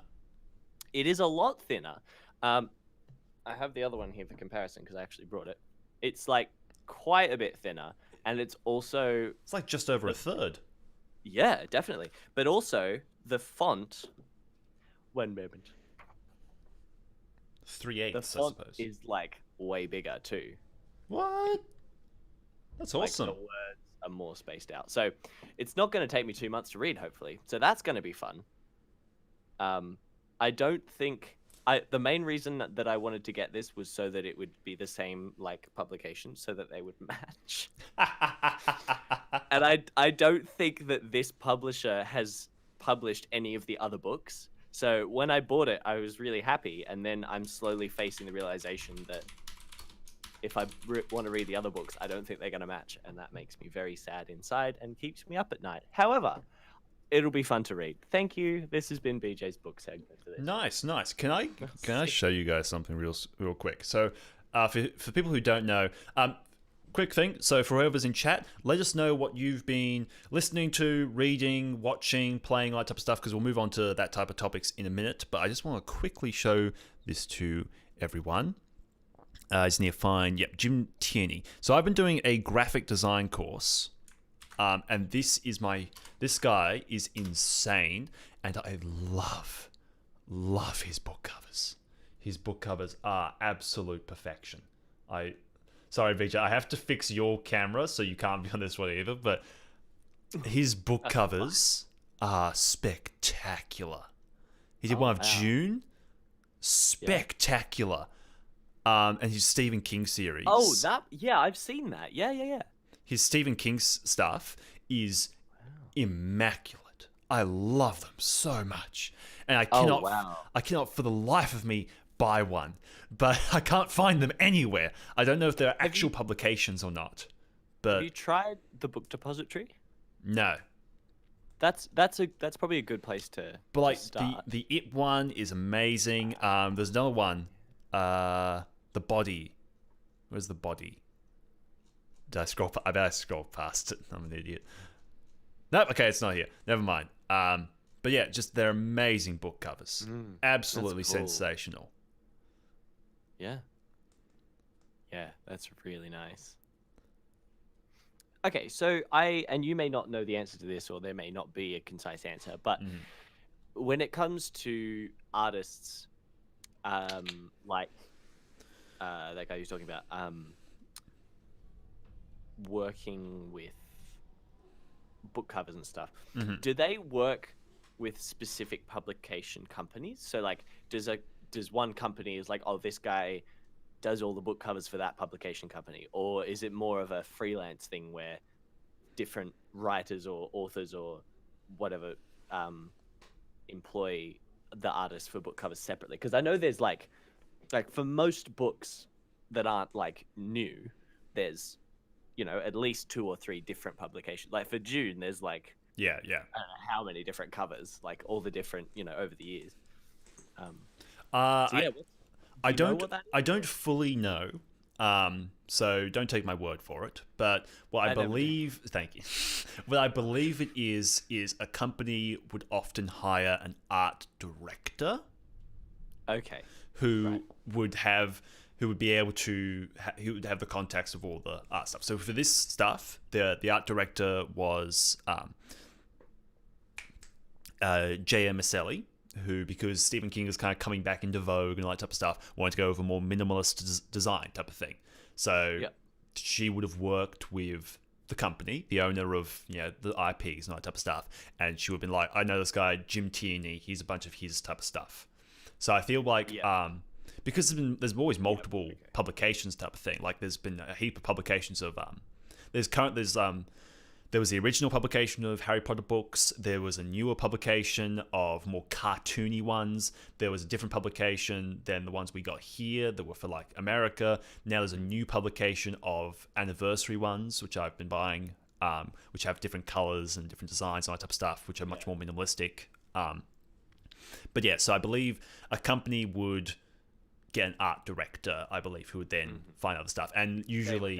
B: It is a lot thinner. I have the other one here for comparison because I actually brought it. It's like quite a bit thinner, and it's
A: like just over a third.
B: Yeah, definitely. But also the font. 1 moment.
A: 3/8,
B: The
A: I
B: font
A: suppose.
B: is like way bigger too.
A: What? That's awesome.
B: Like the words are more spaced out. So it's not going to take me 2 months to read, hopefully. So that's going to be fun. I don't think the main reason that I wanted to get this was so that it would be the same like publication, so that they would match. And I don't think that this publisher has published any of the other books. So when I bought it, I was really happy, and then I'm slowly facing the realization that if I want to read the other books, I don't think they're going to match, and that makes me very sad inside and keeps me up at night. However, it'll be fun to read. Thank you. This has been BJ's book segment for this.
A: Nice. Can I show you guys something real quick? So, for people who don't know, quick thing. So for whoever's in chat, let us know what you've been listening to, reading, watching, playing, all that type of stuff, because we'll move on to that type of topics in a minute. But I just want to quickly show this to everyone. I just need to find, Jim Tierney. So I've been doing a graphic design course, and this guy is insane, and I love his book covers. His book covers are absolute perfection. Sorry, Vijay, I have to fix your camera, so you can't be on this one either, but his book covers are spectacular. He did one of June. Spectacular. And his Stephen King series.
B: Oh, I've seen that. Yeah.
A: His Stephen King stuff is immaculate. I love them so much. And I cannot for the life of me buy one, but I can't find them anywhere. I don't know if they're actual publications or not. But
B: have you tried the Book Depository?
A: No.
B: That's probably a good place to start.
A: The It one is amazing. There's another one. The Body. Where's The Body? I better scroll past it. I'm an idiot. Nope, okay, it's not here. Never mind. But yeah, just they're amazing book covers. Absolutely sensational.
B: Yeah. Yeah, that's really nice. Okay, so and you may not know the answer to this, or there may not be a concise answer, but when it comes to artists, like that guy who's talking about, working with book covers and stuff, do they work with specific publication companies? So like, does one company is like, oh, this guy does all the book covers for that publication company, or is it more of a freelance thing where different writers or authors or whatever employ the artist for book covers separately? Because I know there's like for most books that aren't like new, there's at least 2 or 3 different publications. Like for June, there's like I don't know how many different covers, like all the different over the years.
A: I don't fully know, so don't take my word for it. But what I believe, thank you. What I believe it is a company would often hire an art director.
B: Okay.
A: Who would be able to who would have the contacts of all the art stuff. So for this stuff, the art director was J.M. Maselli, who, because Stephen King is kind of coming back into vogue and all that type of stuff, wanted to go with a more minimalist design type of thing. So she would have worked with the company, the owner of the IPs and all that type of stuff, and she would have been like, I know this guy Jim Tierney, he's a bunch of his type of stuff. So I feel like because there's always multiple publications type of thing. Like there's been a heap of publications of there was the original publication of Harry Potter books. There was a newer publication of more cartoony ones. There was a different publication than the ones we got here that were for like America. Now there's a new publication of anniversary ones, which I've been buying, which have different colors and different designs and all that type of stuff, which are much more minimalistic. But yeah, so I believe a company would get an art director, I believe, who would then find other stuff. And usually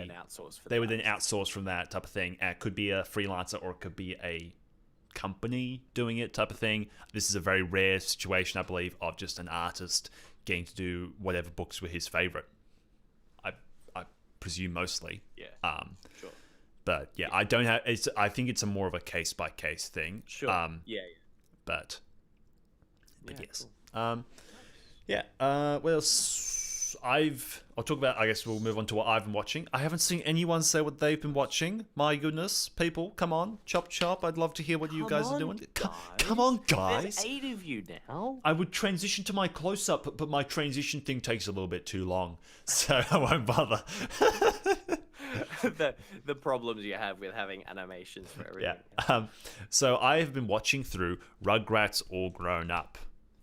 A: they would then outsource from that type of thing. And it could be a freelancer or it could be a company doing it type of thing. This is a very rare situation, I believe, of just an artist getting to do whatever books were his favorite. I presume mostly.
B: Yeah. Sure.
A: But yeah, I don't have. I think it's a more of a case by case thing.
B: Sure.
A: But yes.
B: Cool.
A: What else? I'll talk about. I guess we'll move on to what I've been watching. I haven't seen anyone say what they've been watching. My goodness, people, come on, chop. I'd love to hear what you guys are doing. Come on, guys.
B: There's 8 of you now.
A: I would transition to my close up, but my transition thing takes a little bit too long, so I won't bother.
B: the problems you have with having animations for everything.
A: Yeah. So I have been watching through Rugrats All Grown Up.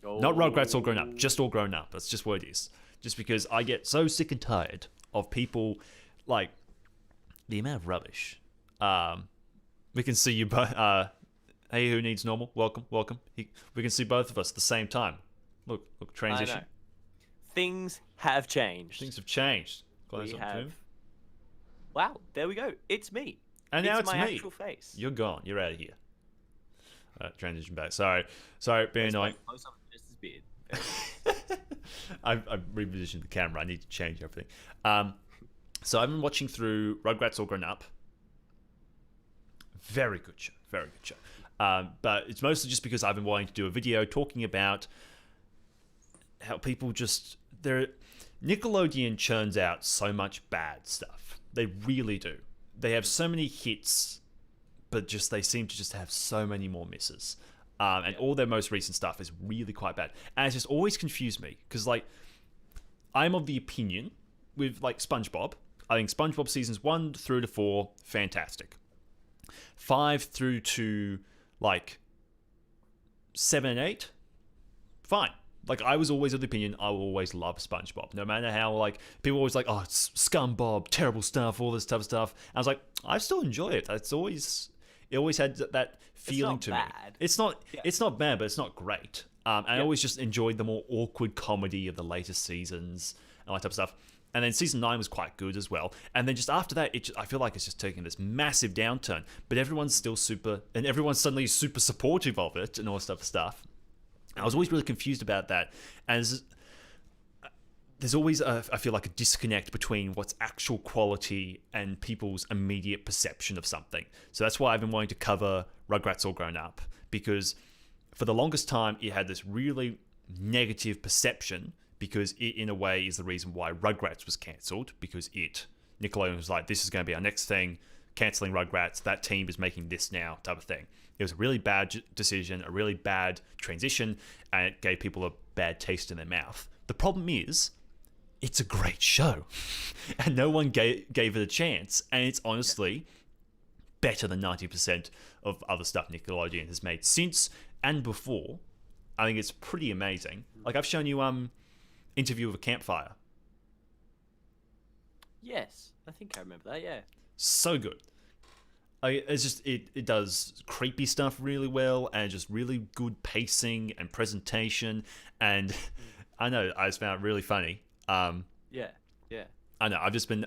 A: Not Rugrats All Grown Up, just All Grown Up. That's just what it is. Just because I get so sick and tired of people, like, the amount of rubbish. We can see you both. Hey, who needs normal? Welcome. We can see both of us at the same time. Look, transition.
B: I know. Things have changed.
A: Things have changed.
B: We have. Wow, there we go. It's me.
A: And now it's
B: my
A: me.
B: Actual face.
A: You're gone. You're out of here. Transition back. Sorry, being annoying.
B: Close up just as beard.
A: I've repositioned the camera. I need to change everything. So I've been watching through Rugrats All Grown Up. Very good show. But it's mostly just because I've been wanting to do a video talking about how people Nickelodeon churns out so much bad stuff. They really do. They have so many hits, but they seem to just have so many more misses. And all their most recent stuff is really quite bad. And it's just always confused me. Because, like, I'm of the opinion with, like, Spongebob. I think Spongebob seasons 1 through to 4, fantastic. 5 through to, like, 7 and 8, fine. Like, I was always of the opinion I will always love SpongeBob. No matter how, like, people always like, oh, it's Scumbob, terrible stuff, all this type of stuff. And I was like, I still enjoy it. It always had that feeling to me. It's not bad, but it's not great. And I always just enjoyed the more awkward comedy of the later seasons and all that type of stuff. And then season 9 was quite good as well. And then just after that, I feel like it's just taking this massive downturn. But everyone's still everyone's suddenly super supportive of it and all this type of stuff. I was always really confused about that. As there's always, I feel like, a disconnect between what's actual quality and people's immediate perception of something. So that's why I've been wanting to cover Rugrats All Grown Up, because for the longest time, it had this really negative perception, because it, in a way, is the reason why Rugrats was cancelled, because Nickelodeon was like, this is going to be our next thing, cancelling Rugrats, that team is making this now, type of thing. It was a really bad decision, a really bad transition, and it gave people a bad taste in their mouth. The problem is, it's a great show, and no one gave it a chance, and it's honestly better than 90% of other stuff Nickelodeon has made since and before. I think it's pretty amazing. Like, I've shown you Interview with a Campfire.
B: Yes, I think I remember that, yeah.
A: So good. It's just it does creepy stuff really well, and just really good pacing and presentation, and I know I just found it really funny.
B: Yeah.
A: I know I've just been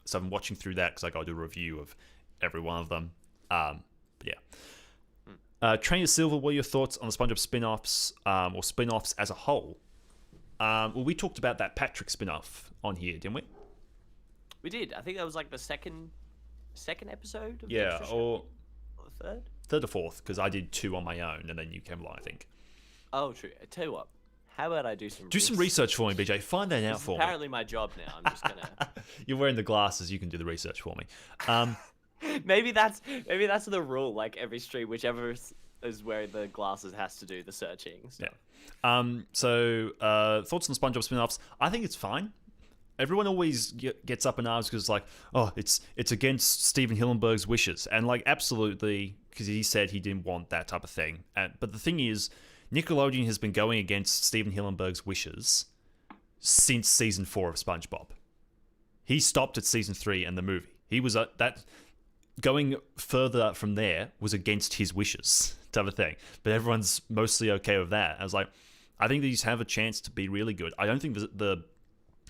A: so I'm watching through that because I got to do a review of every one of them. But yeah. Train of Silver, what are your thoughts on the SpongeBob spin-offs, or spin-offs as a whole? Well, we talked about that Patrick spin-off on here, didn't we?
B: We did. I think that was like the second episode of
A: or
B: the third
A: or fourth, because I did 2 on my own and then you came along, I think.
B: Oh, true. I tell you what. How about I do some
A: Do some research for me, BJ. Find that out
B: It's
A: for me.
B: apparently my job now. I'm just gonna.
A: You're wearing the glasses. You can do the research for me.
B: maybe that's the rule. Like every stream, whichever is wearing the glasses has to do the searching. So.
A: Yeah. So thoughts on SpongeBob spin-offs? I think it's fine. Everyone always gets up in arms because like, oh, it's against Steven Hillenburg's wishes, and like absolutely, because he said he didn't want that type of thing. But the thing is, Nickelodeon has been going against Steven Hillenburg's wishes since season 4 of SpongeBob. He stopped at season 3 and the movie. He was that going further from there was against his wishes type of thing. But everyone's mostly okay with that. I was like, I think these have a chance to be really good. I don't think the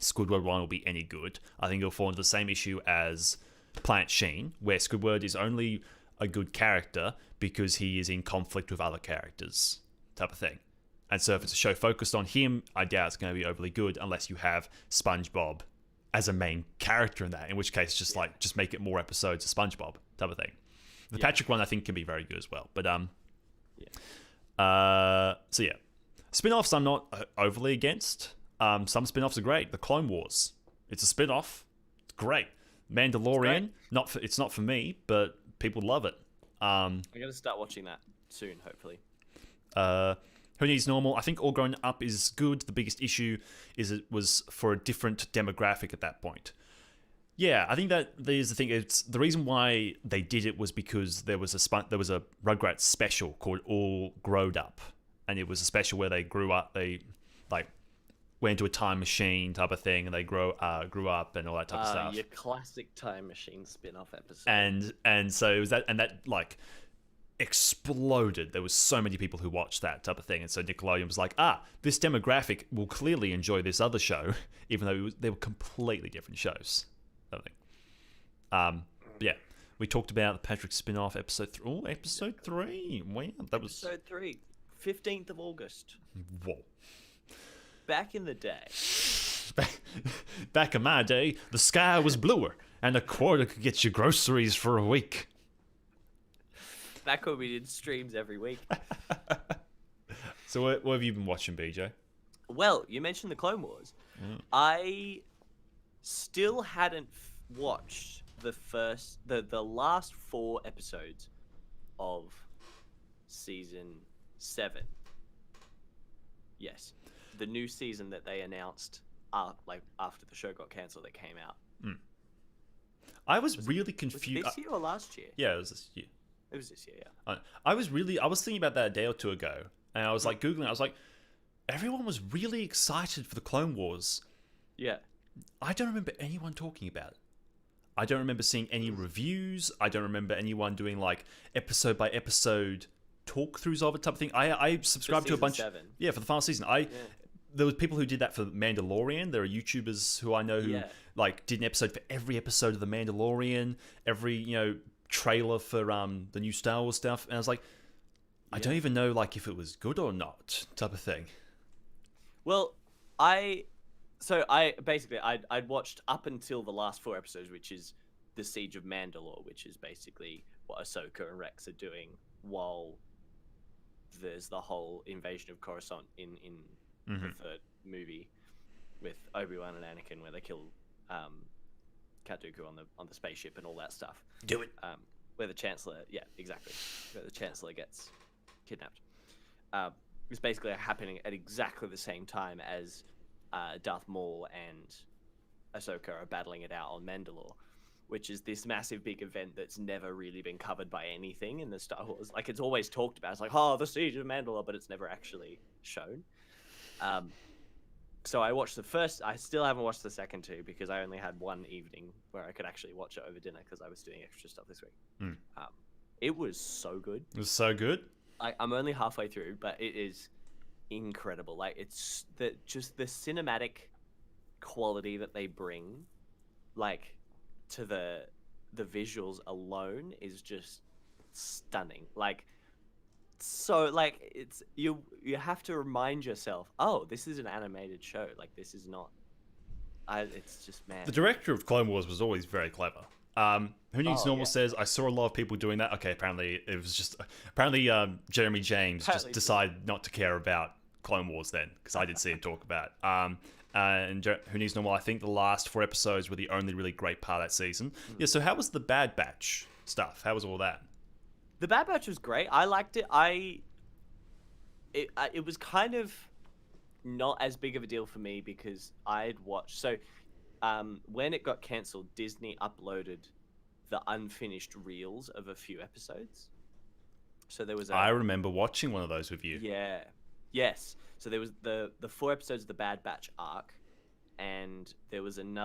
A: Squidward one will be any good. I think it'll fall into the same issue as Planet Sheen, where Squidward is only a good character because he is in conflict with other characters type of thing. And so if it's a show focused on him, I doubt it's going to be overly good unless you have SpongeBob as a main character in that, in which case just make it more episodes of SpongeBob type of thing. The Patrick one I think can be very good as well. But so yeah. Spin-offs I'm not overly against. Some spin-offs are great. The Clone Wars. It's a spin-off. It's great. Mandalorian, it's not for me, but people love it.
B: I'm gonna start watching that soon, hopefully.
A: Who Needs Normal? I think All Grown Up is good. The biggest issue is it was for a different demographic at that point. Yeah, I think that there's the thing. It's the reason why they did it was because there was a Rugrats special called All Growed Up, and it was a special where they grew up. They like went into a time machine type of thing, and they grew up and all that type of stuff.
B: Your classic time machine spin-off episode.
A: And so it was that, and that like exploded. There was so many people who watched that type of thing, and so Nickelodeon was like, this demographic will clearly enjoy this other show, even though they were completely different shows. I think. Yeah, we talked about the Patrick spin-off episode 3. Oh, episode 3. Wow, that was
B: episode 3, 15th of August.
A: Whoa.
B: Back in the day.
A: Back in my day, the sky was bluer, and a quarter could get you groceries for a week.
B: Back when we did streams every week.
A: So what have you been watching, BJ?
B: Well, you mentioned the Clone Wars. I still hadn't watched the last 4 episodes of season 7. Yes, the new season that they announced, after the show got cancelled, that came out.
A: I was really confused.
B: Was it this year or last year?
A: Yeah, it was this year.
B: It was this year, yeah.
A: I was thinking about that a day or two ago, and I was like Googling. I was like, everyone was really excited for the Clone Wars.
B: Yeah.
A: I don't remember anyone talking about it. I don't remember seeing any reviews. I don't remember anyone doing like episode by episode talk throughs of it type of thing. I subscribed to a bunch.
B: 7.
A: Yeah, for the final season. There was people who did that for Mandalorian. There are YouTubers who I know who like did an episode for every episode of the Mandalorian, every trailer for the new Star Wars stuff, and I was like, I don't even know like if it was good or not type of thing.
B: Well, I'd watched up until the last 4 episodes, which is the Siege of Mandalore, which is basically what Ahsoka and Rex are doing while there's the whole invasion of Coruscant in the 3rd movie with Obi-Wan and Anakin, where they kill Count Dooku on the spaceship and all that stuff.
A: Do it.
B: Where the Chancellor, where the Chancellor gets kidnapped. It's basically happening at exactly the same time as Darth Maul and Ahsoka are battling it out on Mandalore, which is this massive big event that's never really been covered by anything in the Star Wars. Like, it's always talked about. It's like, the Siege of Mandalore, but it's never actually shown. So I watched the first. I still haven't watched the second 2 because I only had one evening where I could actually watch it over dinner because I was doing extra stuff this week. It was so good.
A: It was so good.
B: I'm only halfway through, but it is incredible. Like, it's just the cinematic quality that they bring, like, to the visuals alone is just stunning. Like, so like it's you have to remind yourself, this is an animated show. Like, this is not. It's just, man.
A: The director of Clone Wars was always very clever. Who Needs
B: Oh,
A: Normal
B: yeah.
A: says, I saw a lot of people doing that. Okay, apparently it was just Jeremy James
B: Apparently
A: just decided not to care about Clone Wars then, because I did see him talk about it. Who Needs Normal, I think the last 4 episodes were the only really great part of that season. Yeah, so how was the Bad Batch stuff? How was all that?
B: The Bad Batch was great. I liked it. It was kind of not as big of a deal for me because I'd watched. So, when it got cancelled, Disney uploaded the unfinished reels of a few episodes. So there was
A: I remember watching one of those with you.
B: Yeah. Yes. So there was the 4 episodes of the Bad Batch arc, and there was an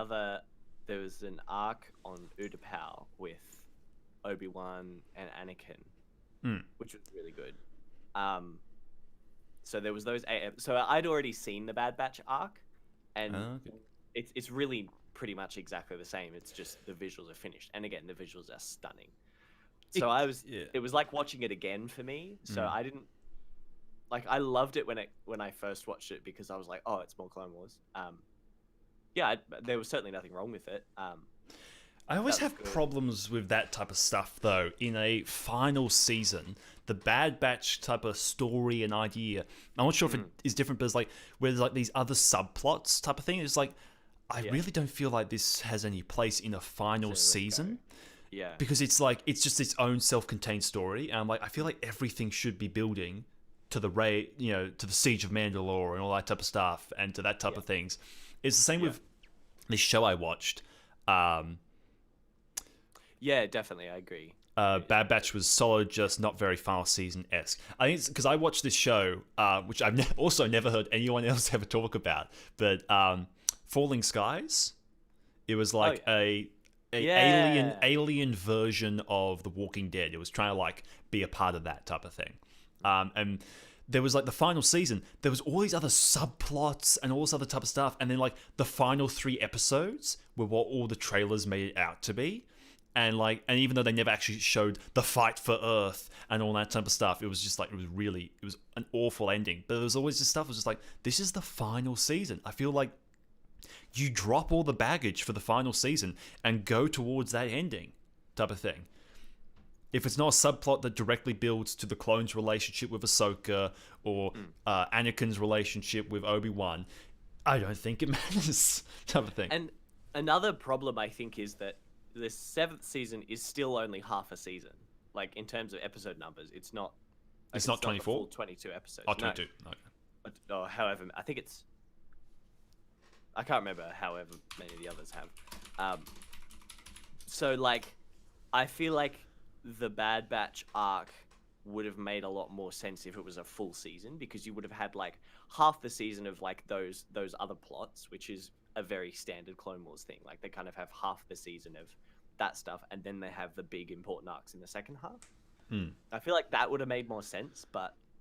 B: arc on Utapau with Obi-Wan and Anakin, which was really good. So there was those 8 so I'd already seen the Bad Batch arc, and it's really pretty much exactly the same. It's just the visuals are finished, and again, the visuals are stunning. So it was like watching it again for me. So I didn't I loved it when I first watched it because I was like, oh, it's more Clone Wars. There was certainly nothing wrong with it.
A: I always have problems with that type of stuff, though. In a final season, the Bad Batch type of story and idea, I'm not sure if it is different, but it's like where there's like these other subplots type of thing. It's like I really don't feel like this has any place in a final season.
B: Yeah,
A: because it's like it's just its own self-contained story, and I'm like I feel like everything should be building to the to the Siege of Mandalore and all that type of stuff, and to that type of things. It's the same with this show I watched.
B: Yeah, definitely, I agree.
A: Bad Batch was solid, just not very final season-esque. I think it's because I watched this show, which I've also never heard anyone else ever talk about, but Falling Skies. It was like alien version of The Walking Dead. It was trying to like be a part of that type of thing. And there was like the final season, there was all these other subplots and all this other type of stuff, and then like the final 3 episodes were what all the trailers made it out to be. And even though they never actually showed the fight for Earth and all that type of stuff, it was just like it was an awful ending. But there was always this stuff. It was just like, this is the final season. I feel like you drop all the baggage for the final season and go towards that ending type of thing. If it's not a subplot that directly builds to the clones' relationship with Ahsoka or Anakin's relationship with Obi-Wan, I don't think it matters type of thing.
B: And another problem I think is that the 7th season is still only half a season. Like in terms of episode numbers, it's not.
A: It's not 24.
B: Full 22 episodes.
A: Oh, 22. No.
B: Okay. Or however, I think it's. I can't remember however many of the others have. So like, I feel like the Bad Batch arc would have made a lot more sense if it was a full season, because you would have had like half the season of like those other plots, which is a very standard Clone Wars thing. Like they kind of have half the season of that stuff, and then they have the big important arcs in the second half. I feel like that would have made more sense,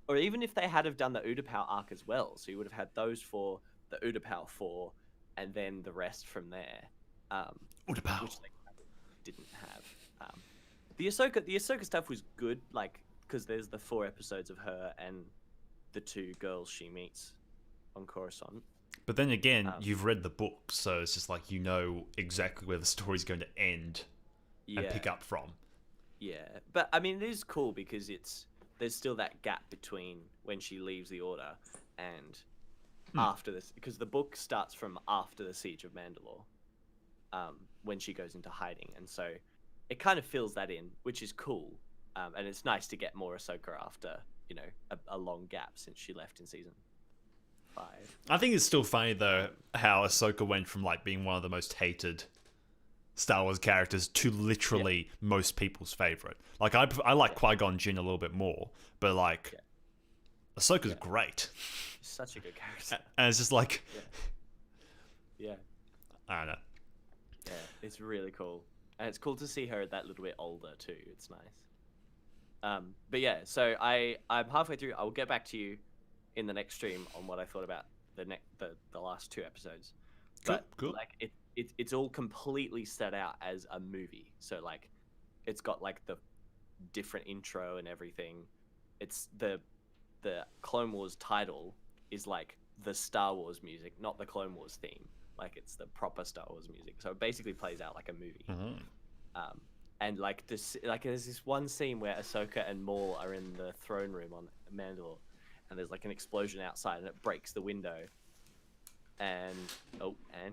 B: or even if they had have done the Utapau arc as well, so you would have had those 4, the Utapau 4, and then the rest from there.
A: Utapau.
B: Which they didn't have. The Ahsoka stuff was good, like because there's the 4 episodes of her and the 2 girls she meets on Coruscant.
A: But then again, you've read the book, so it's just like you know exactly where the story's going to end and pick up from.
B: Yeah, but I mean, it is cool because there's still that gap between when she leaves the Order and after this, because the book starts from after the Siege of Mandalore, when she goes into hiding, and so it kind of fills that in, which is cool, and it's nice to get more Ahsoka after a long gap since she left in season 5.
A: I think it's still funny though how Ahsoka went from like being one of the most hated Star Wars characters to literally most people's favorite. Like I like Qui-Gon Jinn a little bit more, but like Ahsoka's great.
B: She's such a good character.
A: And it's just like
B: yeah.
A: I don't know.
B: Yeah, it's really cool. And it's cool to see her that little bit older too. It's nice. But yeah, so I'm halfway through. I will get back to you in the next stream on what I thought about the last 2 episodes. But
A: cool.
B: Like it's all completely set out as a movie. So like it's got like the different intro and everything. It's the Clone Wars title is like the Star Wars music, not the Clone Wars theme. Like it's the proper Star Wars music. So it basically plays out like a movie. And like there's this one scene where Ahsoka and Maul are in the throne room on Mandalore, and there's like an explosion outside, and it breaks the window. And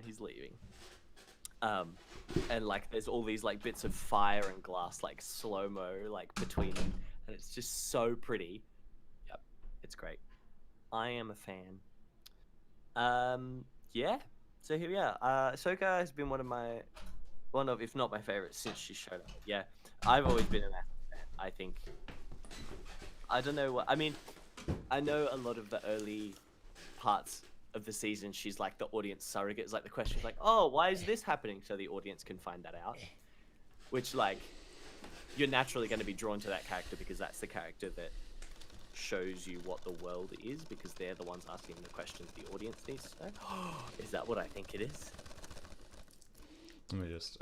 B: he's leaving. And like there's all these like bits of fire and glass like slow-mo like between them, and it's just so pretty. Yep, it's great. I am a fan. Yeah. So here we are. Ahsoka has been one of, if not my favorite, since she showed up. Yeah, I've always been an Ahsoka fan. I think. I don't know what I mean. I know a lot of the early parts of the season, she's like the audience surrogate. It's like the question is like, oh, why is this happening? So the audience can find that out. Which like, you're naturally going to be drawn to that character because that's the character that shows you what the world is, because they're the ones asking the questions the audience needs to know. Is that what I think it is?
A: Let me just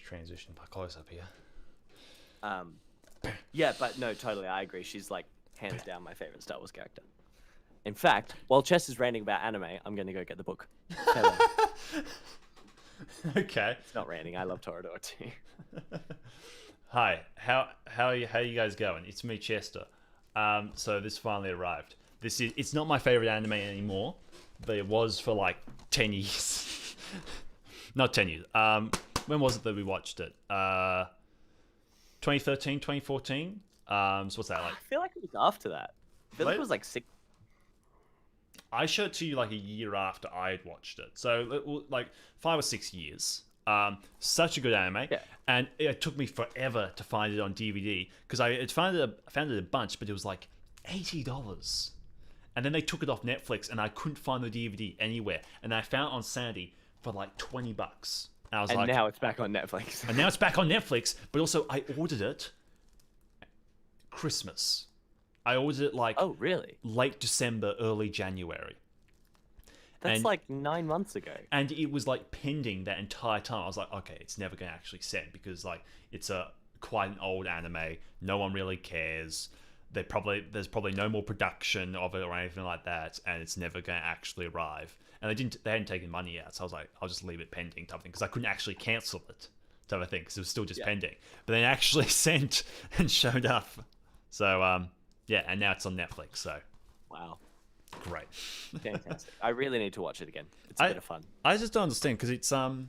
A: transition my close up here.
B: Yeah, but no, totally, I agree. She's like hands down my favorite Star Wars character. In fact, while Chess is ranting about anime, I'm going to go get the book.
A: Okay.
B: It's not ranting. I love Torador too.
A: Hi. How are you guys going? It's me, Chester. So this finally arrived. It's not my favorite anime anymore, but it was for like 10 years. Not 10 years. When was it that we watched it? 2013, 2014. So what's that like?
B: I feel like it was after that. I feel like it was like 6.
A: I showed it to you like a year after I had watched it. So like 5 or 6 years. Such a good anime.
B: Yeah.
A: And it took me forever to find it on DVD because I found it a bunch, but it was like $80. And then they took it off Netflix and I couldn't find the DVD anywhere. And I found it on Sandy for like $20. And I was like,
B: now it's back on Netflix.
A: And now it's back on Netflix, but also I ordered it Christmas. I ordered it like
B: really?
A: Late December, early January.
B: That's like 9 months ago.
A: And it was like pending that entire time. I was like, okay, it's never going to actually send because like it's quite an old anime. No one really cares. There's probably no more production of it or anything like that, and it's never going to actually arrive. And they hadn't taken money yet, so I was like, I'll just leave it pending type of thing because I couldn't actually cancel it type of thing because it was still just pending. But then it actually sent and showed up. So yeah, and now it's on Netflix. So
B: wow,
A: great,
B: fantastic! I really need to watch it again. It's a bit of fun.
A: I just don't understand because it's No,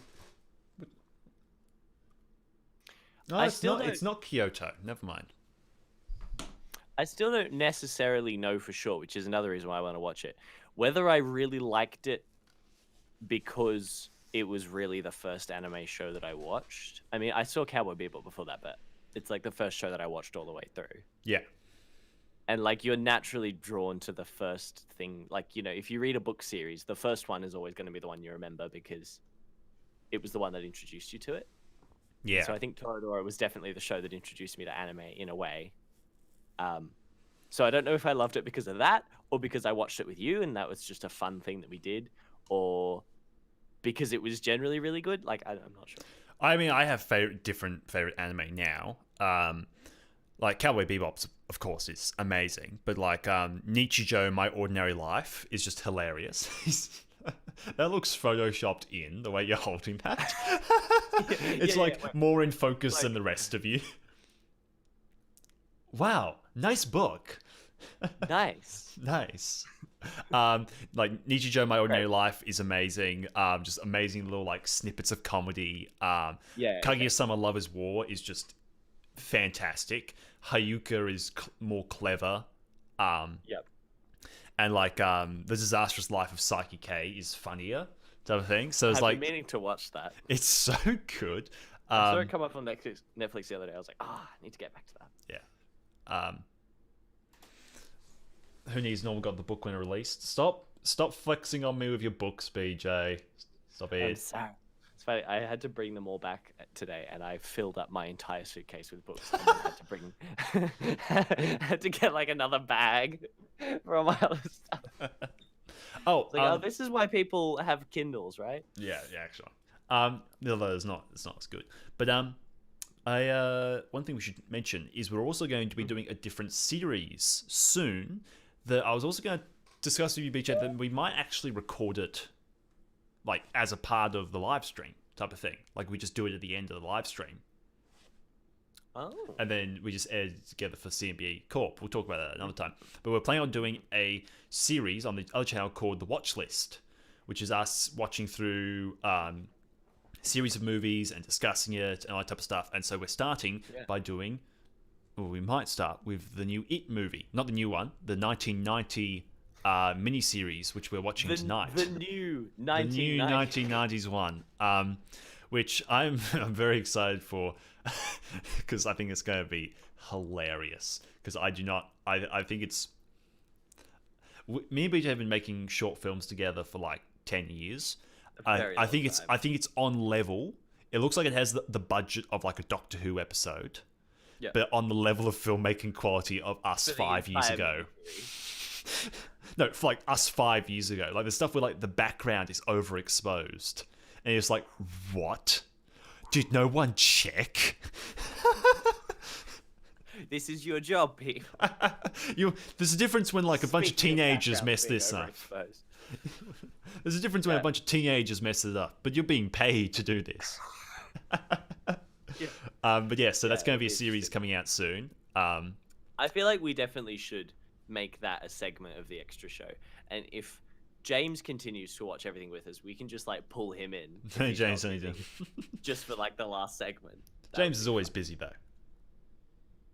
A: it's not Kyoto. Never mind.
B: I still don't necessarily know for sure, which is another reason why I want to watch it. Whether I really liked it because it was really the first anime show that I watched. I mean, I saw Cowboy Bebop before that, but it's like the first show that I watched all the way through.
A: Yeah.
B: And like you're naturally drawn to the first thing. Like, you know, if you read a book series, the first one is always going to be the one you remember because it was the one that introduced you to it.
A: Yeah.
B: So I think Toradora was definitely the show that introduced me to anime in a way. So I don't know if I loved it because of that, or because I watched it with you and that was just a fun thing that we did, or because it was generally really good. Like I'm not sure.
A: I mean, I have different favorite anime now. Like Cowboy Bebop, of course, is amazing, but like Nichijou, My Ordinary Life, is just hilarious. That looks photoshopped in the way you're holding that. It's more in focus than the rest of you. Wow, nice book.
B: Nice.
A: Nice. Like Nichijou, My Ordinary Life is amazing. Just amazing little like snippets of comedy. Kaguya-sama Lover's War is just fantastic. Hayuka is more clever.
B: Yep.
A: And like The Disastrous Life of Psyche K is funnier type of thing. So it's
B: I've been meaning to watch that.
A: It's so good.
B: I saw it come up on Netflix the other day. I was like, I need to get back to that.
A: Yeah. Who needs normal got the book when it released? Stop flexing on me with your books, BJ. Stop it.
B: I'm sorry. It's funny. I had to bring them all back today, and I filled up my entire suitcase with books. And then had to get like another bag for all my other stuff. This is why people have Kindles, right?
A: Yeah, actually. Although it's not as good. But one thing we should mention is we're also going to be doing a different series soon that I was also going to discuss with you, BJ, that we might actually record it like as a part of the live stream type of thing. Like we just do it at the end of the live stream,
B: Oh.
A: and then we just edit it together for CMB Corp. We'll talk about that another time. But we're planning on doing a series on the other channel called The Watch List, which is us watching through series of movies and discussing it and all that type of stuff. And so we're starting by doing, well, we might start with the new It movie. Not the new one, the 1990 miniseries, which we're watching tonight.
B: The new
A: The new 1990s one, which I'm very excited for, because I think it's going to be hilarious. Because I think it's... Me and BJ have been making short films together for like 10 years. I think it's on level. It looks like it has the budget of like a Doctor Who episode, but on the level of filmmaking quality of us 5 years ago. No, for like us 5 years ago. Like the stuff where like the background is overexposed, and it's like, what? Did no one check?
B: This is your job, Pete.
A: There's a difference when like a bunch of teenagers mess this up. There's a difference when a bunch of teenagers mess it up, but you're being paid to do this. But yeah, so that's going to be a series coming out soon.
B: I feel like we definitely should make that a segment of the extra show. And if James continues to watch everything with us, we can just like pull him in.
A: James only does.
B: Just for like the last segment.
A: James is always busy though.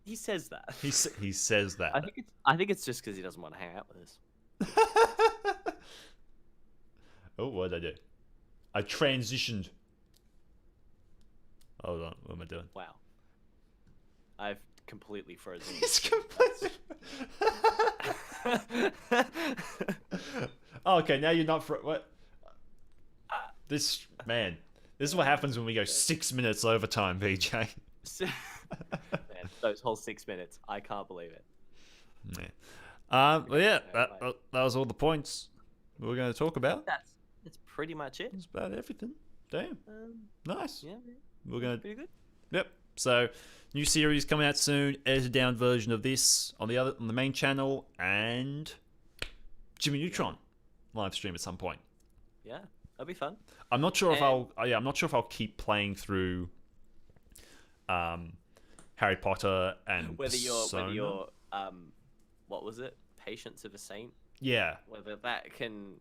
B: He says that.
A: He says that.
B: I think it's just because he doesn't want to hang out with us.
A: Oh, what did I do? I transitioned. Hold on, what am I doing?
B: Wow. I've completely frozen.
A: It's completely... Oh, okay, now you're not... What? This is what happens when we go 6 minutes overtime, BJ.
B: Man, those whole 6 minutes. I can't believe it.
A: Yeah. Well, yeah, that was all the points we were going to talk about.
B: That's pretty much it.
A: That's about everything. Damn. Nice.
B: Yeah.
A: We're going to...
B: Pretty good.
A: Yep. So, new series coming out soon. Edited down version of this on the main channel, and Jimmy Neutron live stream at some point.
B: Yeah, that'll be fun.
A: I'm not sure if I'll keep playing through Harry Potter and
B: whether
A: Persona.
B: you're what was it? Patience of a Saint?
A: Yeah.
B: Whether that can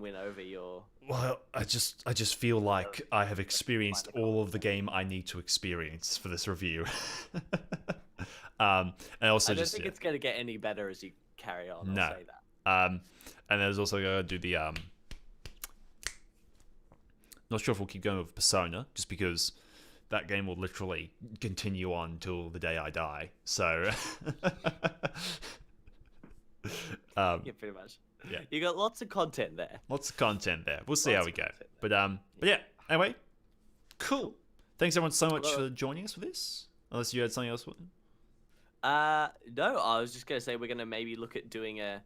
B: win over your...
A: Well, I just feel like I have experienced all of the game I need to experience for this review. And also
B: I don't think it's going to get any better as you carry on.
A: No.
B: I'll say that.
A: And there's also going to do the not sure if we'll keep going with Persona, just because that game will literally continue on till the day I die. So
B: Yeah, pretty much.
A: Yeah.
B: You got lots of content there.
A: Lots of content there. We'll see how we go. But yeah. Anyway, cool. Thanks everyone so much for joining us for this. Unless you had something else.
B: No, I was just gonna say we're gonna maybe look at doing a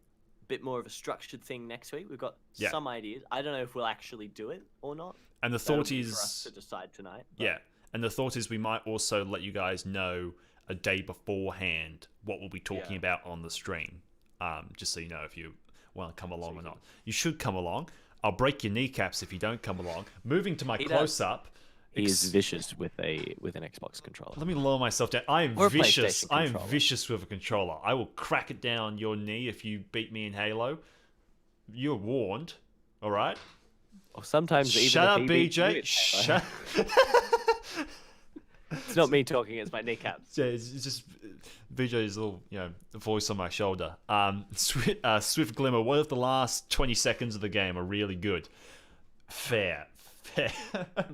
B: bit more of a structured thing next week. We've got some ideas. I don't know if we'll actually do it or not.
A: And the thought is
B: for us to decide tonight. But...
A: Yeah, and the thought is we might also let you guys know a day beforehand what we'll be talking about on the stream. Just so you know if you want to come along or not. You should come along. I'll break your kneecaps if you don't come along. Moving to my close-up.
B: He is vicious with an Xbox controller.
A: Let me lower myself down. I am vicious. I am vicious with a controller. I will crack it down your knee if you beat me in Halo. You're warned. All right?
B: Well, sometimes
A: Shut up, BJ. Shut.
B: It's not me talking. It's my kneecaps.
A: Yeah, it's just BJ's little, voice on my shoulder. Swift Glimmer. What if the last 20 seconds of the game are really good? Fair.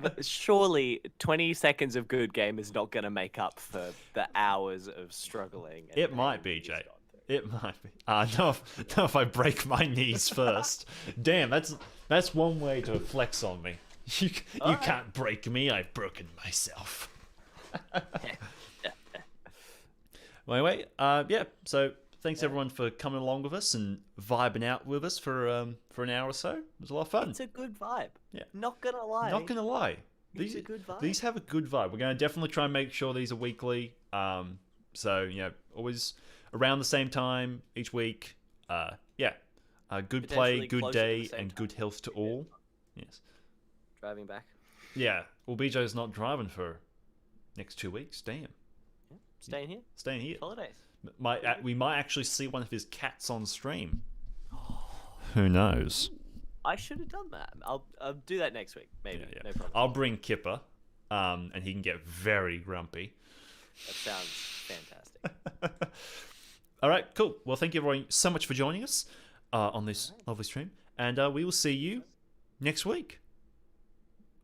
B: But surely 20 seconds of good game is not going to make up for the hours of struggling.
A: It might be, Jay. It might be. No, if I break my knees first. Damn, that's one way to flex on me. You can't break me. I've broken myself. Well, anyway, yeah. So thanks everyone for coming along with us and vibing out with us for an hour or so. It was a lot of fun.
B: It's a good vibe.
A: Yeah.
B: Not gonna lie.
A: Not gonna lie.
B: These are good vibes.
A: These have a good vibe. We're gonna definitely try and make sure these are weekly. So always around the same time each week. Yeah. Good play, good day, and good health to all. Yes.
B: Driving back.
A: Yeah. Well, BJ's not driving for next 2 weeks. Damn.
B: Staying here.
A: Staying here.
B: Holidays.
A: We might actually see one of his cats on stream. Who knows?
B: I should have done that. I'll do that next week. Maybe.
A: Yeah.
B: No problem.
A: I'll bring Kipper, and he can get very grumpy.
B: That sounds fantastic.
A: All right, cool. Well, thank you everyone so much for joining us on this lovely stream, and we will see you next week,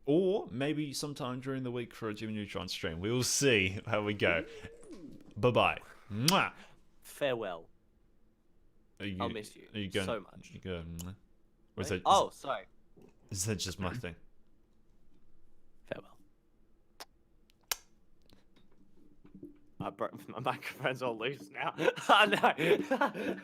A: or maybe sometime during the week for a Jimmy Neutron stream. We will see how we go. Bye bye. Mwah.
B: Farewell. I'll miss you,
A: Are you going,
B: so much.
A: You go, or is
B: Wait.
A: that,
B: Sorry.
A: is that just my thing?
B: Farewell. My microphone's all loose now. Oh no.